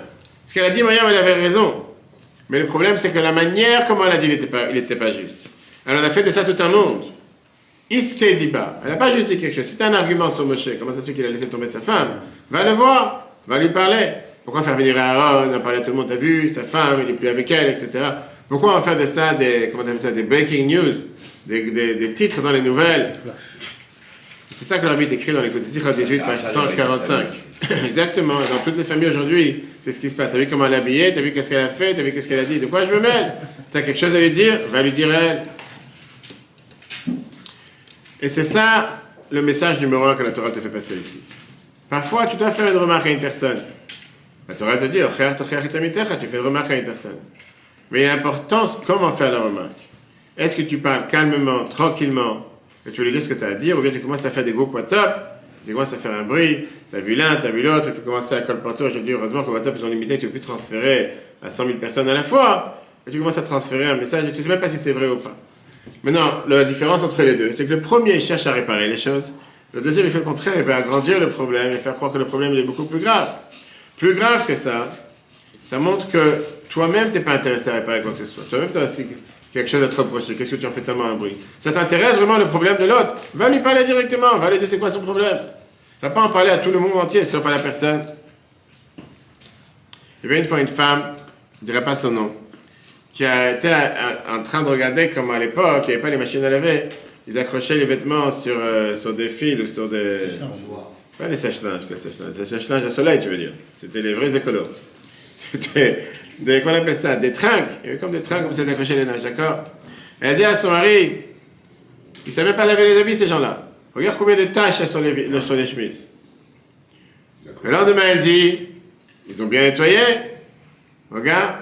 Ce qu'elle a dit, Myriam, elle avait raison. Mais le problème, c'est que la manière comment elle a dit, il n'était pas juste. Elle en a fait de ça tout un monde. Iske Diba. Elle n'a pas juste dit quelque chose. Si tu as un argument sur Moshe, comment ça se fait qu'il a laissé tomber sa femme? Va le voir, va lui parler. Pourquoi faire venir Aaron, en parler à tout le monde, t'as vu, sa femme, il n'est plus avec elle, etc. Pourquoi on va faire de ça des breaking news, des titres dans les nouvelles? C'est ça que l'Arabie est écrit dans les Côtés 18, page 145. Exactement, dans toutes les familles aujourd'hui, c'est ce qui se passe. T'as vu comment elle est habillée, t'as vu qu'est-ce qu'elle a fait, t'as vu qu'est-ce qu'elle a dit. De quoi je me mêle? T'as quelque chose à lui dire, va lui dire elle. Et c'est ça le message numéro 1 que la Torah te fait passer ici. Parfois, tu dois faire une remarque à une personne. La Torah te dit, tu fais une remarque à une personne. Mais l'importance, comment faire la remarque? Est-ce que tu parles calmement, tranquillement, et tu lui dis ce que tu as à dire, ou bien tu commences à faire des groupes WhatsApp, tu commences à faire un bruit, tu as vu l'un, tu as vu l'autre, et tu commences à colporter. Aujourd'hui, heureusement que WhatsApp, ils ont limité, tu ne peux plus transférer à 100 000 personnes à la fois, et tu commences à transférer un message, et tu ne sais même pas si c'est vrai ou pas. Maintenant, la différence entre les deux, c'est que le premier, il cherche à réparer les choses, le deuxième, il fait le contraire, il veut agrandir le problème, et faire croire que le problème, il est beaucoup plus grave. Plus grave que ça montre que toi-même, tu n'es pas intéressé à réparer quoi que ce soit. Toi-même, tu as aussi quelque chose à te reprocher. Qu'est-ce que tu en fais tellement un bruit? Ça t'intéresse vraiment le problème de l'autre? Va lui parler directement, va lui dire c'est quoi son problème. Tu vas pas en parler à tout le monde entier, sauf à la personne. Il y avait une fois une femme, je ne dirais pas son nom, qui a été en train de regarder comment à l'époque, il n'y avait pas les machines à laver, ils accrochaient les vêtements sur des fils ou sur des... Pas des sèche-linges, des sèche-linges à soleil, tu veux dire. C'était les vrais écolos. C'était qu'on appelle ça, des trinques. Il y avait comme des trinques comme ça d'accrocher les linges, d'accord? Elle dit à son mari, il ne savait même pas laver les habits, ces gens-là. Regarde combien de taches il y a sur les chemises. Le lendemain, elle dit, ils ont bien nettoyé. Regarde,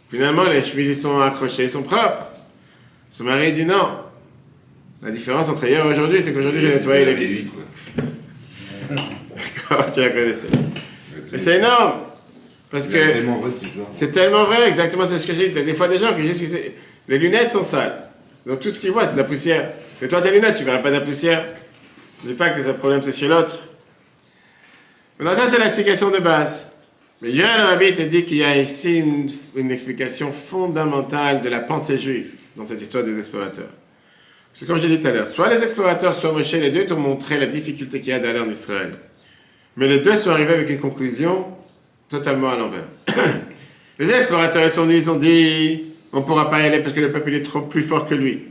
finalement, les chemises, ils sont accrochées, ils sont propres. Son mari dit non. La différence entre hier et aujourd'hui, c'est qu'aujourd'hui, j'ai nettoyé les vitres. D'accord, tu la connaissais. Mais c'est énorme. Parce que c'est tellement vrai, exactement c'est ce que j'ai dit. Des fois, des gens qui disent que les lunettes sont sales. Donc tout ce qu'ils voient, c'est de la poussière. Mais toi, tes lunettes, tu ne verras pas de la poussière. Je ne dis pas que ce problème, c'est chez l'autre. Maintenant, ça, c'est l'explication de base. Mais Yoel Rabbi te dit qu'il y a ici une explication fondamentale de la pensée juive dans cette histoire des explorateurs. Parce que comme j'ai dit tout à l'heure, soit les explorateurs, soit Moshe, les deux t'ont montré la difficulté qu'il y a d'aller en Israël. Mais les deux sont arrivés avec une conclusion totalement à l'envers. Les explorateurs, ils ont dit, on ne pourra pas y aller parce que le peuple est trop plus fort que lui.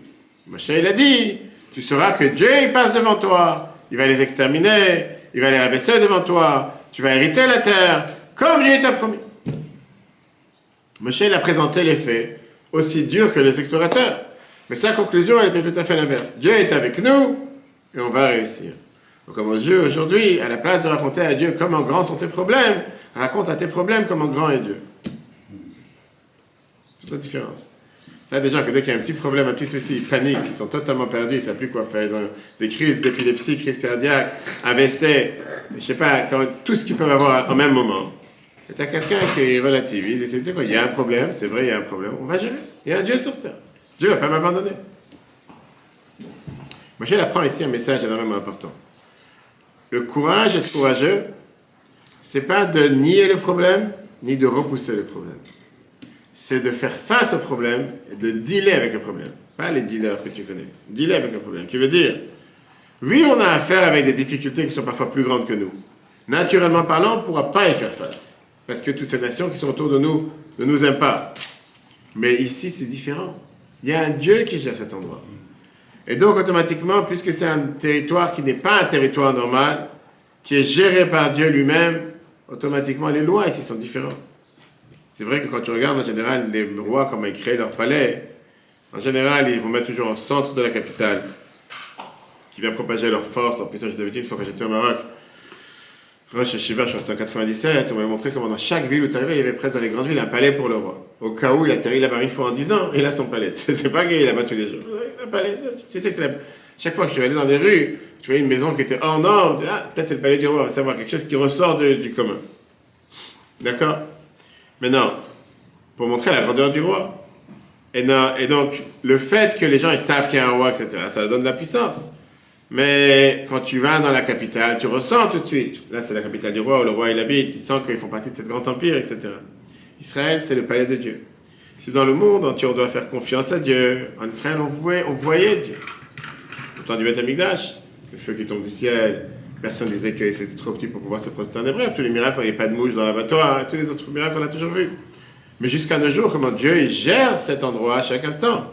Moshe, il a dit, tu sauras que Dieu, il passe devant toi, il va les exterminer, il va les rabaisser devant toi, tu vas hériter la terre, comme Dieu t'a promis. Moshe, il a présenté les faits, aussi durs que les explorateurs. Mais sa conclusion, elle était tout à fait l'inverse. Dieu est avec nous, et on va réussir. Donc, comme Dieu, aujourd'hui, à la place de raconter à Dieu comment grands sont tes problèmes, raconte à tes problèmes comment grand est Dieu. C'est la différence. Ça, des gens que dès qu'il y a un petit problème, un petit souci, ils paniquent, ils sont totalement perdus, ils ne savent plus quoi faire. Ils ont des crises d'épilepsie, crises cardiaques, AVC, je ne sais pas, tout ce qu'ils peuvent avoir en même moment. Et tu as quelqu'un qui relativise et se dit, il y a un problème, c'est vrai, il y a un problème, on va gérer. Il y a un Dieu sur terre. Dieu ne va pas m'abandonner. Moi, je apprends ici un message énormément important. Le courage, être courageux, c'est pas de nier le problème, ni de repousser le problème. C'est de faire face au problème et de dealer avec le problème. Pas les dealers que tu connais. Dealer avec le problème. Qui veut dire, oui, on a affaire avec des difficultés qui sont parfois plus grandes que nous. Naturellement parlant, on ne pourra pas y faire face. Parce que toutes ces nations qui sont autour de nous ne nous aiment pas. Mais ici, c'est différent. Il y a un Dieu qui gère cet endroit. Et donc, automatiquement, puisque c'est un territoire qui n'est pas un territoire normal, qui est géré par Dieu lui-même, automatiquement, les lois ici sont différentes. C'est vrai que quand tu regardes, en général, les rois, comment ils créent leur palais, en général, ils vont mettre toujours au centre de la capitale, qui vient propager leur force. En plus, je t'avais dit, une fois que j'étais au Maroc, Rosh Hashiva, je crois que c'était en 97, on m'avait montré comment dans chaque ville où tu arrivais, il y avait presque dans les grandes villes un palais pour le roi. Au cas où il atterrit là-bas une fois en 10 ans, il a son palais. C'est pas qu'il est là-bas tous les jours. Un palais, tu sais, chaque fois que je suis allé dans les rues, tu voyais une maison qui était hors norme, peut-être c'est le palais du roi, on va savoir quelque chose qui ressort du commun. D'accord? Maintenant, pour montrer la grandeur du roi. Et donc, le fait que les gens ils savent qu'il y a un roi, etc., ça donne de la puissance. Mais quand tu vas dans la capitale, tu ressens tout de suite. Là, c'est la capitale du roi où le roi il habite. Il sent qu'ils font partie de cet grand empire, etc. Israël, c'est le palais de Dieu. Si dans le monde entier, on doit faire confiance à Dieu, en Israël, on voyait Dieu. Au temps du Beth Amikdash, le feu qui tombe du ciel, personne disait que c'était trop petit pour pouvoir se prosterner. Bref, tous les miracles, il n'y avait pas de mouche dans l'abattoir, tous les autres miracles, on l'a toujours vu. Mais jusqu'à nos jours, comment Dieu il gère cet endroit à chaque instant.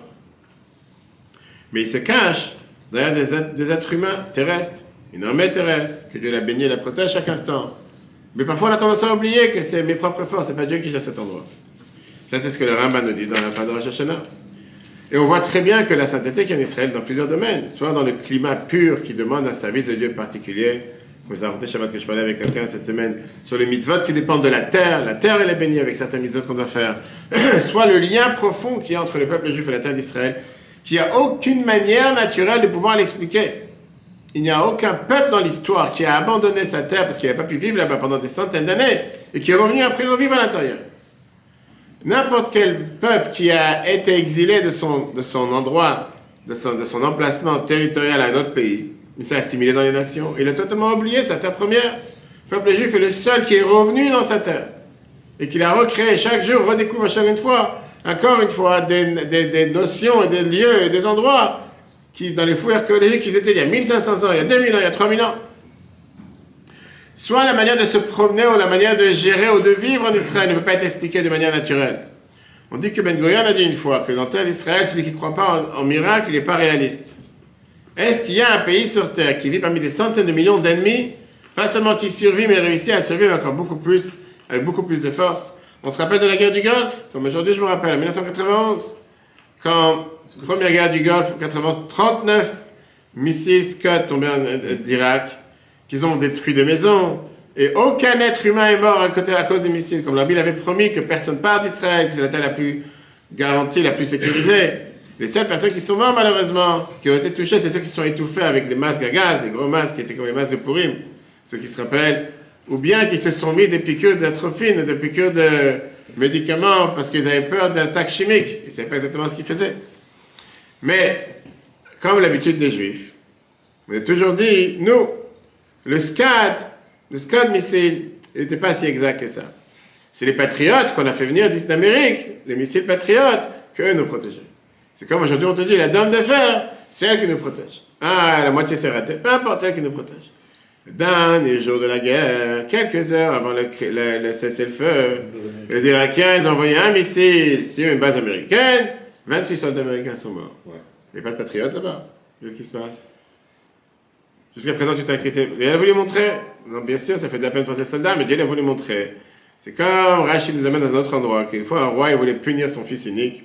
Mais il se cache derrière des êtres humains terrestres, une armée terrestre, que Dieu l'a béni et la protège à chaque instant. Mais parfois, on a tendance à oublier que c'est mes propres forces, c'est pas Dieu qui gère cet endroit. Ça, c'est ce que le Rambam nous dit dans la fin de Rosh Hashanah. Et on voit très bien que la sainteté qu'il y a en Israël dans plusieurs domaines, soit dans le climat pur qui demande un service de Dieu particulier. Vous avez raconté Shabbat que je parlais avec quelqu'un cette semaine sur les mitzvot qui dépendent de la terre elle est bénie avec certains mitzvot qu'on doit faire. Soit le lien profond qu'il y a entre le peuple juif et la terre d'Israël, qu'il n'y a aucune manière naturelle de pouvoir l'expliquer. Il n'y a aucun peuple dans l'histoire qui a abandonné sa terre parce qu'il n'a pas pu vivre là-bas pendant des centaines d'années et qui est revenu après revivre à l'intérieur. N'importe quel peuple qui a été exilé de son endroit, de son emplacement territorial à un autre pays, il s'est assimilé dans les nations. Il a totalement oublié sa terre première. Le peuple juif est le seul qui est revenu dans sa terre et qui l'a recréé chaque jour, redécouvre chaque encore une fois, des notions et des lieux et des endroits qui, dans les fouilles archéologiques, ils étaient il y a 1500 ans, il y a 2000 ans, il y a 3000 ans. Soit la manière de se promener ou la manière de gérer ou de vivre en Israël ne peut pas être expliquée de manière naturelle. On dit que Ben Gurion a dit une fois que dans terre d'Israël, celui qui ne croit pas en miracle, il n'est pas réaliste. Est-ce qu'il y a un pays sur terre qui vit parmi des centaines de millions d'ennemis, pas seulement qui survit, mais réussit à survivre encore beaucoup plus, avec beaucoup plus de force? On se rappelle de la guerre du Golfe, comme aujourd'hui je me rappelle, en 1991, quand, première guerre du Golfe, 39 missiles Scud tombés d'Irak, qu'ils ont détruit des maisons, et aucun être humain est mort à cause des missiles, comme la Bible avait promis que personne part d'Israël, que c'est la terre la plus garantie, la plus sécurisée. Les seules personnes qui sont mortes, malheureusement, qui ont été touchées, c'est ceux qui se sont étouffés avec les masques à gaz, les gros masques qui étaient comme les masques de Purim, ceux qui se rappellent, ou bien qui se sont mis des piqûres d'atropine, des piqûres de médicaments, parce qu'ils avaient peur d'attaques chimiques. Ils ne savaient pas exactement ce qu'ils faisaient. Mais, comme l'habitude des Juifs, on a toujours dit, nous, le Scud missile, il n'était pas si exact que ça. C'est les patriotes qu'on a fait venir d'Amérique, les missiles patriotes, qu'eux nous protégeaient. C'est comme aujourd'hui on te dit, la dame de fer, c'est elle qui nous protège. Ah, la moitié s'est ratée, peu importe, c'est elle qui nous protège. Le dernier jour de la guerre, quelques heures avant le cessez-le-feu, les Irakiens, ils ont envoyé un missile sur une base américaine, 28 soldats américains sont morts. Ouais. Il n'y a pas de patriotes là-bas. Qu'est-ce qui se passe? Jusqu'à présent, tu t'es inquiété. Dieu a voulu montrer. Non, bien sûr, ça fait de la peine pour ces soldats, mais Dieu a voulu montrer. C'est comme Rachid nous amène dans un autre endroit, qu'une fois un roi, il voulait punir son fils unique.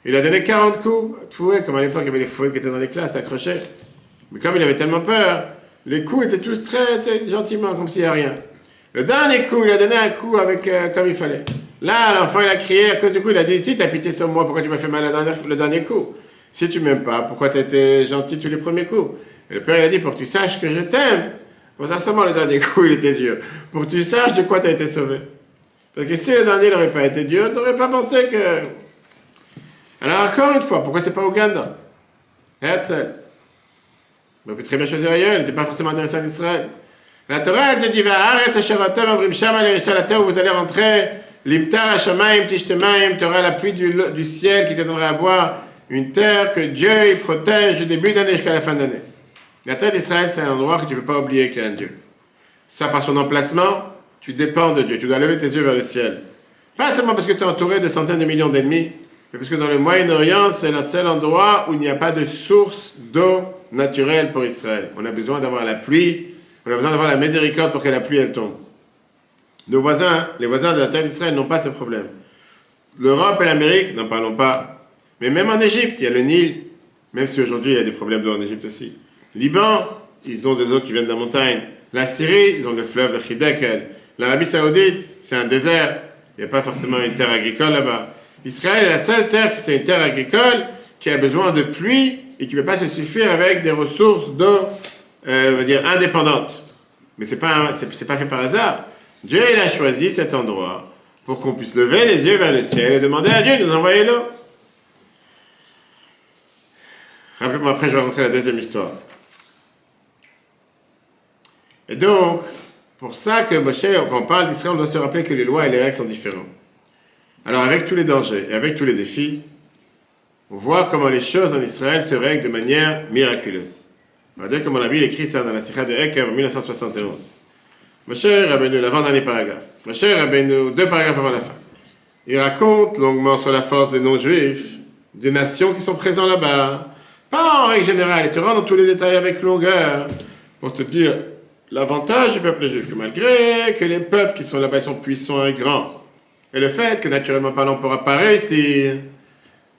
Il a donné 40 coups, fouets, comme à l'époque, il y avait les fouets qui étaient dans les classes, accrochés. Mais comme il avait tellement peur, les coups étaient tous très gentiment, comme s'il n'y a rien. Le dernier coup, il a donné un coup avec, comme il fallait. Là, l'enfant, il a crié, à cause du coup, il a dit, si tu as pitié sur moi, pourquoi tu m'as fait mal le dernier coup? Si tu m'aimes pas, pourquoi tu as été gentil tous les premiers coups? Et le père, il a dit, pour que tu saches que je t'aime. Pour ça, seulement le dernier coup, il était dur. Pour que tu saches de quoi tu as été sauvé. Parce que si le dernier n'aurait pas été dur, tu n'aurais pas pensé que... Alors, encore une fois, pourquoi c'est pas Ouganda? Herzl. On aurait pu très bien choisir ailleurs, il n'était pas forcément intéressé en Israël. La Torah, elle te dit, la terre où vous allez rentrer, l'imtar hashamaim tishtemaim, tu auras la pluie du ciel qui te donnera à boire, une terre que Dieu il protège du début d'année jusqu'à la fin d'année. La terre d'Israël, c'est un endroit que tu ne peux pas oublier qu'il y a un Dieu. Ça, par son emplacement, tu dépends de Dieu. Tu dois lever tes yeux vers le ciel. Pas seulement parce que tu es entouré de centaines de millions d'ennemis, mais parce que dans le Moyen-Orient, c'est le seul endroit où il n'y a pas de source d'eau naturelle pour Israël. On a besoin d'avoir la pluie, on a besoin d'avoir la miséricorde pour que la pluie, elle tombe. Nos voisins, les voisins de la terre d'Israël n'ont pas ce problème. L'Europe et l'Amérique, n'en parlons pas. Mais même en Égypte, il y a le Nil, même si aujourd'hui il y a des problèmes d'eau en Égypte aussi. Liban, ils ont des eaux qui viennent de la montagne. La Syrie, ils ont le fleuve, le Khidekel. L'Arabie Saoudite, c'est un désert. Il n'y a pas forcément une terre agricole là-bas. Israël est la seule terre qui c'est une terre agricole qui a besoin de pluie et qui ne peut pas se suffire avec des ressources d'eau, indépendantes. Mais c'est pas fait par hasard. Dieu, il a choisi cet endroit pour qu'on puisse lever les yeux vers le ciel et demander à Dieu de nous envoyer l'eau. Rappelez-moi, après je vais montrer la deuxième histoire. Et donc, pour ça que Moshe, quand on parle d'Israël, on doit se rappeler que les lois et les règles sont différents. Alors, avec tous les dangers et avec tous les défis, on voit comment les choses en Israël se règlent de manière miraculeuse. On va dire comme on a vu écrit ça dans la Sikha de Eker en 1971. Moshe Rabbeinu, l'avant-dernier paragraphe. Moshe Rabbeinu, 2 paragraphes avant la fin. Il raconte longuement sur la force des non-juifs, des nations qui sont présentes là-bas. Pas en règle générale, il te rend dans tous les détails avec longueur pour te dire l'avantage du peuple juif, que malgré que les peuples qui sont là-bas sont puissants et grands, et le fait que naturellement parlant on ne pourra pas réussir,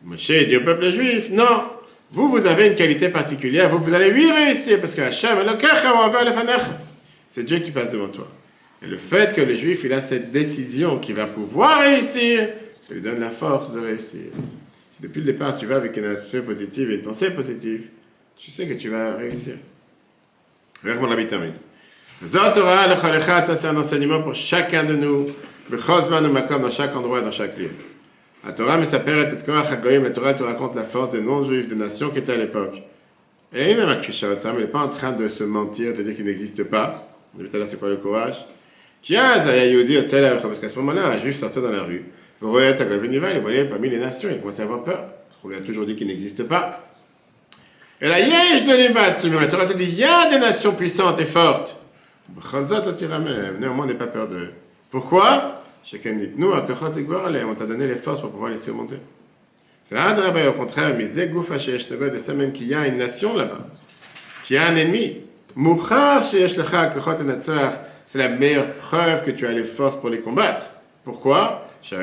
Moshe dit au peuple juif, non, vous avez une qualité particulière, vous allez lui réussir, parce que Hachem, c'est Dieu qui passe devant toi. Et le fait que le juif il a cette décision qu'il va pouvoir réussir, ça lui donne la force de réussir. Si depuis le départ tu vas avec une attitude positive et une pensée positive, tu sais que tu vas réussir. Regarde mon habit termine. Zotora lecholechat, ça c'est un enseignement pour chacun de nous, bechozman ou makom, dans chaque endroit, dans chaque lieu. La Torah, mais ça perd et koach hagoyim, la Torah te raconte la force des non-juifs, des nations qui étaient à l'époque. Et il n'est pas en train de se mentir, de dire qu'il n'existe pas. On dit tout à l'heure, c'est quoi le courage? Parce qu'à ce moment-là, un juif sortait dans la rue, il voyait parmi les nations, il commençait à avoir peur. On lui a toujours dit qu'il n'existe pas. Et la Yesh de Lévat, la Torah te dit, il y a des nations puissantes et fortes. Néanmoins, on n'est pas peur d'eux. Pourquoi? Chacun dit, nous, on t'a donné les forces pour pouvoir les surmonter. Au contraire, mais de ça même qu'il y a une nation là-bas, qu'il y a un ennemi. C'est la meilleure preuve que tu as les forces pour les combattre. Pourquoi? Parce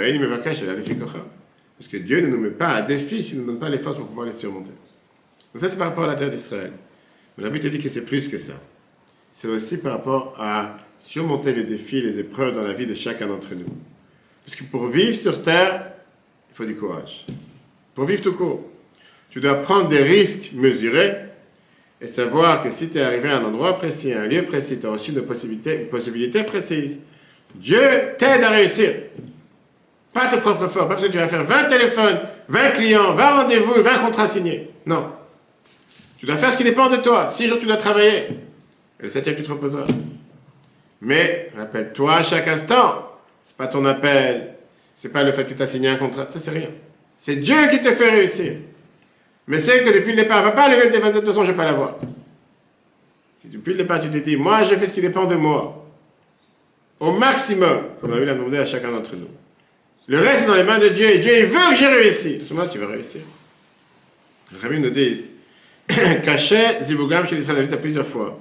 que Dieu ne nous met pas à défi s'il ne nous donne pas les forces pour pouvoir les surmonter. Donc ça, c'est par rapport à la terre d'Israël. Mais la Bible te dit que c'est plus que ça. C'est aussi par rapport à surmonter les défis, les épreuves dans la vie de chacun d'entre nous. Parce que pour vivre sur terre, il faut du courage. Pour vivre tout court, tu dois prendre des risques mesurés et savoir que si tu es arrivé à un endroit précis, à un lieu précis, tu as reçu une possibilité précise. Dieu t'aide à réussir. Pas tes propres forces, pas parce que tu vas faire 20 téléphones, 20 clients, 20 rendez-vous, 20 contrats signés. Non. Tu dois faire ce qui dépend de toi. 6 jours, tu dois travailler. Et le 7e, tu te reposeras. Mais, rappelle-toi à chaque instant, c'est pas ton appel, c'est pas le fait que tu as signé un contrat, ça c'est rien. C'est Dieu qui te fait réussir. Mais c'est que depuis le départ, va pas lever tes 22 de toute façon, je ne vais pas l'avoir. Si depuis le départ, tu te dis, moi, je fais ce qui dépend de moi, au maximum, comme la Bible a demandé à chacun d'entre nous. Le reste est dans les mains de Dieu, et Dieu, il veut que j'ai réussi. À ce moment-là, tu vas réussir. Les rabbins nous disent, Cachet, Zibugam, chez l'Israël, on a vu ça plusieurs fois,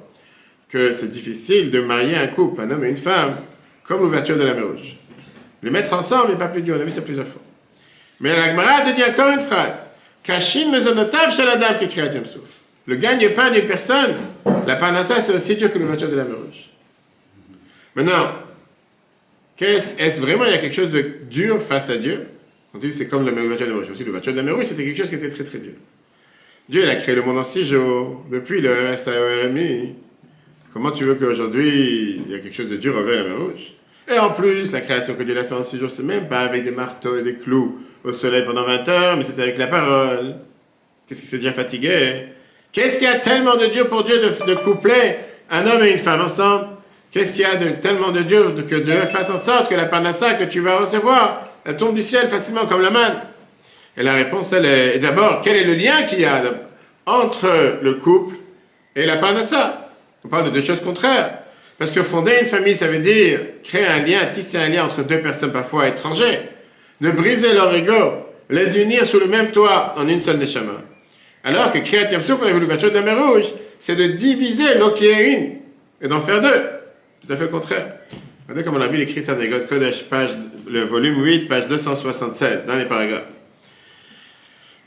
que c'est difficile de marier un couple, un homme et une femme, comme l'ouverture de la mer Rouge. Les mettre ensemble n'est pas plus dur, on a vu ça plusieurs fois. Mais la Gemara te dit encore une phrase. Kashin mezonotav shel adam qui créa Souf. Le gagne-pain d'une personne, la panassa, c'est aussi dur que l'ouverture de la mer Rouge. Maintenant, est-ce vraiment il y a quelque chose de dur face à Dieu? On dit c'est comme l'ouverture de la mer Rouge. Aussi, l'ouverture de la mer Rouge, c'était quelque chose qui était très très dur. Dieu, il a créé le monde en 6 jours, depuis le RSAERMI. Comment tu veux qu'aujourd'hui, il y a quelque chose de dur envers la mer Rouge? Et en plus, la création que Dieu a fait en 6 jours, c'est même pas avec des marteaux et des clous au soleil pendant 20 heures, mais c'était avec la parole. Qu'est-ce qui s'est déjà fatigué? Qu'est-ce qu'il y a tellement de dur pour Dieu de coupler un homme et une femme ensemble? Qu'est-ce qu'il y a tellement de dur que Dieu fasse en sorte que la panassa que tu vas recevoir, elle tombe du ciel facilement comme la manne? Et la réponse, elle est d'abord, quel est le lien qu'il y a entre le couple et la panassa? On parle de deux choses contraires. Parce que fonder une famille, ça veut dire créer un lien, tisser un lien entre deux personnes parfois étrangères, de briser leur ego, les unir sous le même toit en une seule neshama. Alors que créer un Souf, on a vu l'ouverture de la mer Rouge, c'est de diviser l'eau qui est une et d'en faire deux. Tout à fait le contraire. Regardez comment la Bible écrit ça dans les God Kodesh, le volume 8, page 276, dans les paragraphes.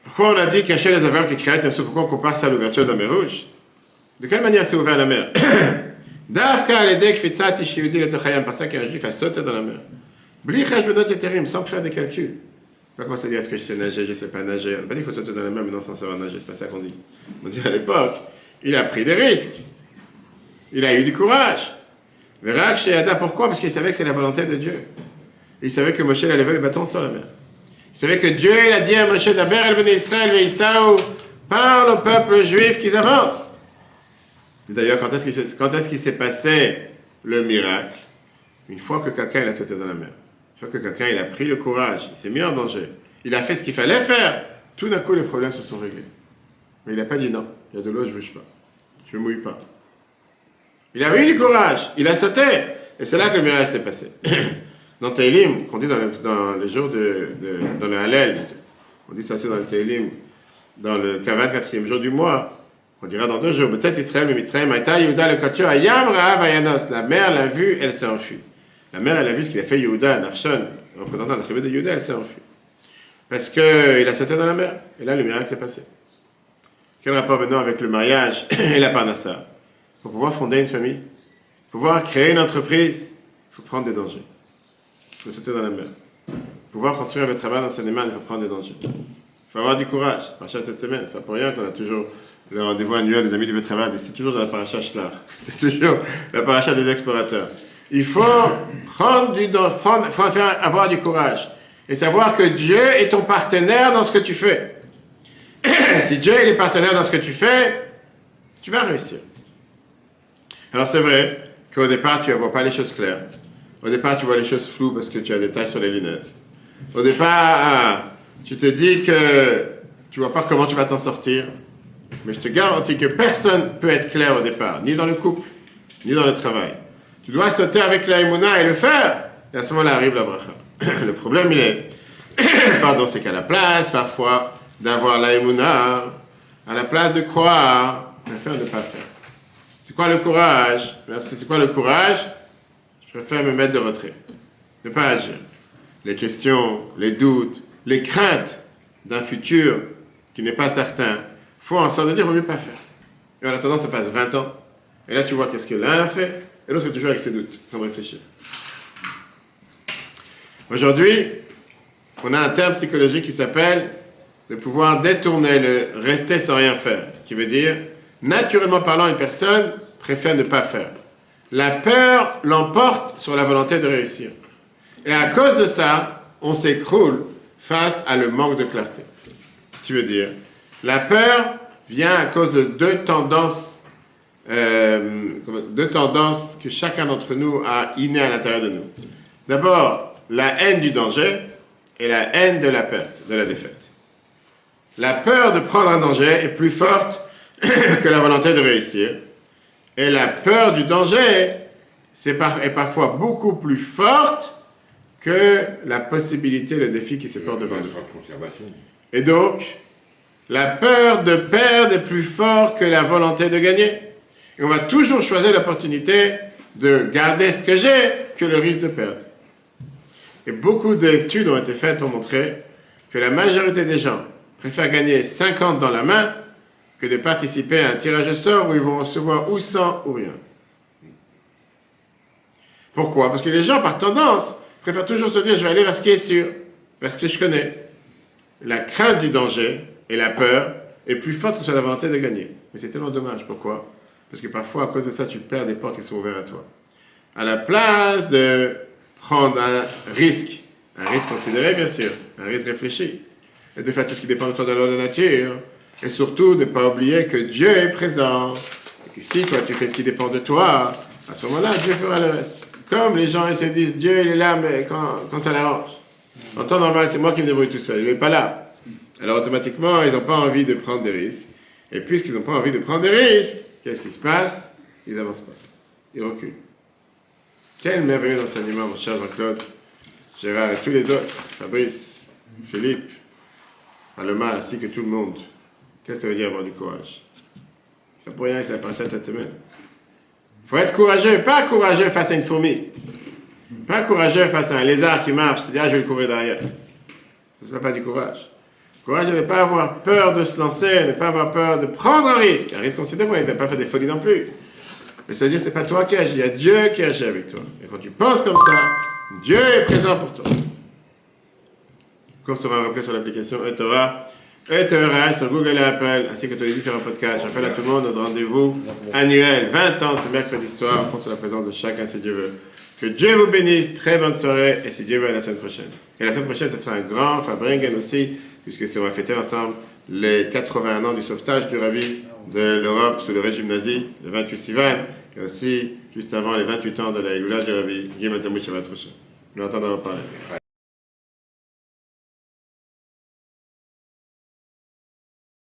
Pourquoi on a dit cacher les affaires qui créent un Souf? Pourquoi on compare ça à l'ouverture de la mer Rouge? De quelle manière c'est ouvert la mer? Dafka aledek fitzati shiudi le tochayam, par ça qu'un juif a sauté dans la mer. Blichaj benot yeterim, sans faire des calculs. Pas comment ça dire, est-ce que je sais nager, je ne sais pas nager. On n'a pas dit qu'il faut sauter dans la mer, mais non, sans savoir nager, c'est pas ça qu'on dit. On dit à l'époque, il a pris des risques. Il a eu du courage. Verak Sheyada, pourquoi? Parce qu'il savait que c'est la volonté de Dieu. Il savait que Moshe allait lever le bâton sur la mer. Il savait que Dieu, il a dit à Moshe, d'Aber el ben Israël, Veïsaou, parle au peuple juif qu'ils avancent. D'ailleurs, quand est-ce qu'il s'est passé le miracle? Une fois que quelqu'un il a sauté dans la mer. Une fois que quelqu'un il a pris le courage, il s'est mis en danger, il a fait ce qu'il fallait faire, tout d'un coup les problèmes se sont réglés. Mais il n'a pas dit non, il y a de l'eau, je ne bouge pas, je ne mouille pas. Il a eu du courage, il a sauté, et c'est là que le miracle s'est passé. Dans Teilim, qu'on dit dans les jours dans le Hallel, on dit ça aussi dans le Teilim, dans le 24e jour du mois, on dira dans 2 jours, peut-être Israël, mais Mitzrayim, Aïta, Yehuda, le Kotcho, Ayam, Rahav, Ayanos. La mère l'a vu, elle s'est enfuie. La mère, elle a vu ce qu'il a fait Yehuda, Narshon, représentant de la tribu de Yehuda, elle s'est enfuie. Parce qu'il a sauté dans la mer. Et là, le miracle s'est passé. Quel rapport maintenant avec le mariage et la parnassa? Pour pouvoir fonder une famille, pour pouvoir créer une entreprise, il faut prendre des dangers. Il faut sauter dans la mer. Pour pouvoir construire un travail dans Sénéman, il faut prendre des dangers. Il faut avoir du courage. Paracha de cette semaine, c'est pas pour rien qu'on a toujours le rendez-vous annuel des amis du Betraval, et c'est toujours de la paracha Shlar. C'est toujours la paracha des explorateurs. Il faut avoir du courage et savoir que Dieu est ton partenaire dans ce que tu fais. Si Dieu est partenaire dans ce que tu fais, tu vas réussir. Alors c'est vrai qu'au départ, tu ne vois pas les choses claires. Au départ, tu vois les choses floues parce que tu as des tailles sur les lunettes. Au départ, tu te dis que tu ne vois pas comment tu vas t'en sortir. Mais je te garantis que personne ne peut être clair au départ, ni dans le couple, ni dans le travail. Tu dois sauter avec la Emouna et le faire. Et à ce moment-là arrive la bracha. Le problème, il est, c'est qu'à la place, parfois, d'avoir la Emouna, à la place de croire, je préfère ne pas faire. C'est quoi le courage? Merci. C'est quoi le courage? Je préfère me mettre de retrait. Ne pas agir. Les questions, les doutes, les craintes d'un futur qui n'est pas certain, il faut en sorte de dire, il ne vaut mieux pas faire. Et en attendant, ça passe 20 ans. Et là, tu vois qu'est-ce que l'un a fait, et l'autre est toujours avec ses doutes, sans réfléchir. Aujourd'hui, on a un terme psychologique qui s'appelle de pouvoir détourner le rester sans rien faire, qui veut dire, naturellement parlant, une personne préfère ne pas faire. La peur l'emporte sur la volonté de réussir. Et à cause de ça, on s'écroule face à le manque de clarté. Qui veut dire, la peur vient à cause de deux tendances que chacun d'entre nous a innées à l'intérieur de nous. D'abord, la haine du danger et la haine de la perte, de la défaite. La peur de prendre un danger est plus forte que la volonté de réussir. Et la peur du danger est parfois beaucoup plus forte que la possibilité, le défi qui se porte devant nous. Et donc, la peur de perdre est plus forte que la volonté de gagner. Et on va toujours choisir l'opportunité de garder ce que j'ai que le risque de perdre. Et beaucoup d'études ont été faites pour montrer que la majorité des gens préfèrent gagner 50 dans la main que de participer à un tirage au sort où ils vont recevoir ou 100 ou rien. Pourquoi? Parce que les gens, par tendance, préfèrent toujours se dire, je vais aller vers ce qui est sûr, vers ce que je connais. La crainte du danger et la peur est plus forte que sur la volonté de gagner. Mais c'est tellement dommage. Pourquoi? Parce que parfois, à cause de ça, tu perds des portes qui sont ouvertes à toi. À la place de prendre un risque considéré, bien sûr, un risque réfléchi, et de faire tout ce qui dépend de toi dans l'ordre de la nature, et surtout de ne pas oublier que Dieu est présent, et que si toi tu fais ce qui dépend de toi, à ce moment-là, Dieu fera le reste. Comme les gens ils se disent, Dieu il est là, mais quand ça l'arrange. En temps normal, c'est moi qui me débrouille tout seul, il n'est pas là. Alors automatiquement, ils n'ont pas envie de prendre des risques. Et puisqu'ils n'ont pas envie de prendre des risques, qu'est-ce qui se passe? Ils n'avancent pas. Ils reculent. Quel merveilleux enseignement, mon cher Jean-Claude, Gérard et tous les autres, Fabrice, Philippe, Alema, ainsi que tout le monde. Qu'est-ce que ça veut dire avoir du courage? C'est pour rien que c'est la paracha de cette semaine. Il faut être courageux, pas courageux face à une fourmi. Pas courageux face à un lézard qui marche, tu dis, je vais le courir derrière. Ça ne se fait pas du courage. Le courage, c'est de ne pas avoir peur de se lancer, ne pas avoir peur de prendre un risque. Un risque considérable, il n'a pas fait des folies non plus. Mais se dire, c'est pas toi qui agis, il y a Dieu qui agit avec toi. Et quand tu penses comme ça, Dieu est présent pour toi. Le cours sera repris sur l'application eTorah sur Google et Apple, ainsi que tous les différents podcasts. Je rappelle à tout le monde notre rendez-vous annuel, 20 ans, ce mercredi soir. On compte sur la présence de chacun, si Dieu veut. Que Dieu vous bénisse, très bonne soirée, et si Dieu veut, à la semaine prochaine. Et la semaine prochaine, ce sera un grand Fabringen aussi, puisque on va fêter ensemble les 81 ans du sauvetage du Rabbi de l'Europe sous le régime nazi, le 28 Sivan, et aussi, juste avant, les 28 ans de la Iloula du Rabbi Gimel Tamuz Shabbat Rosh. Nous entendrons parler.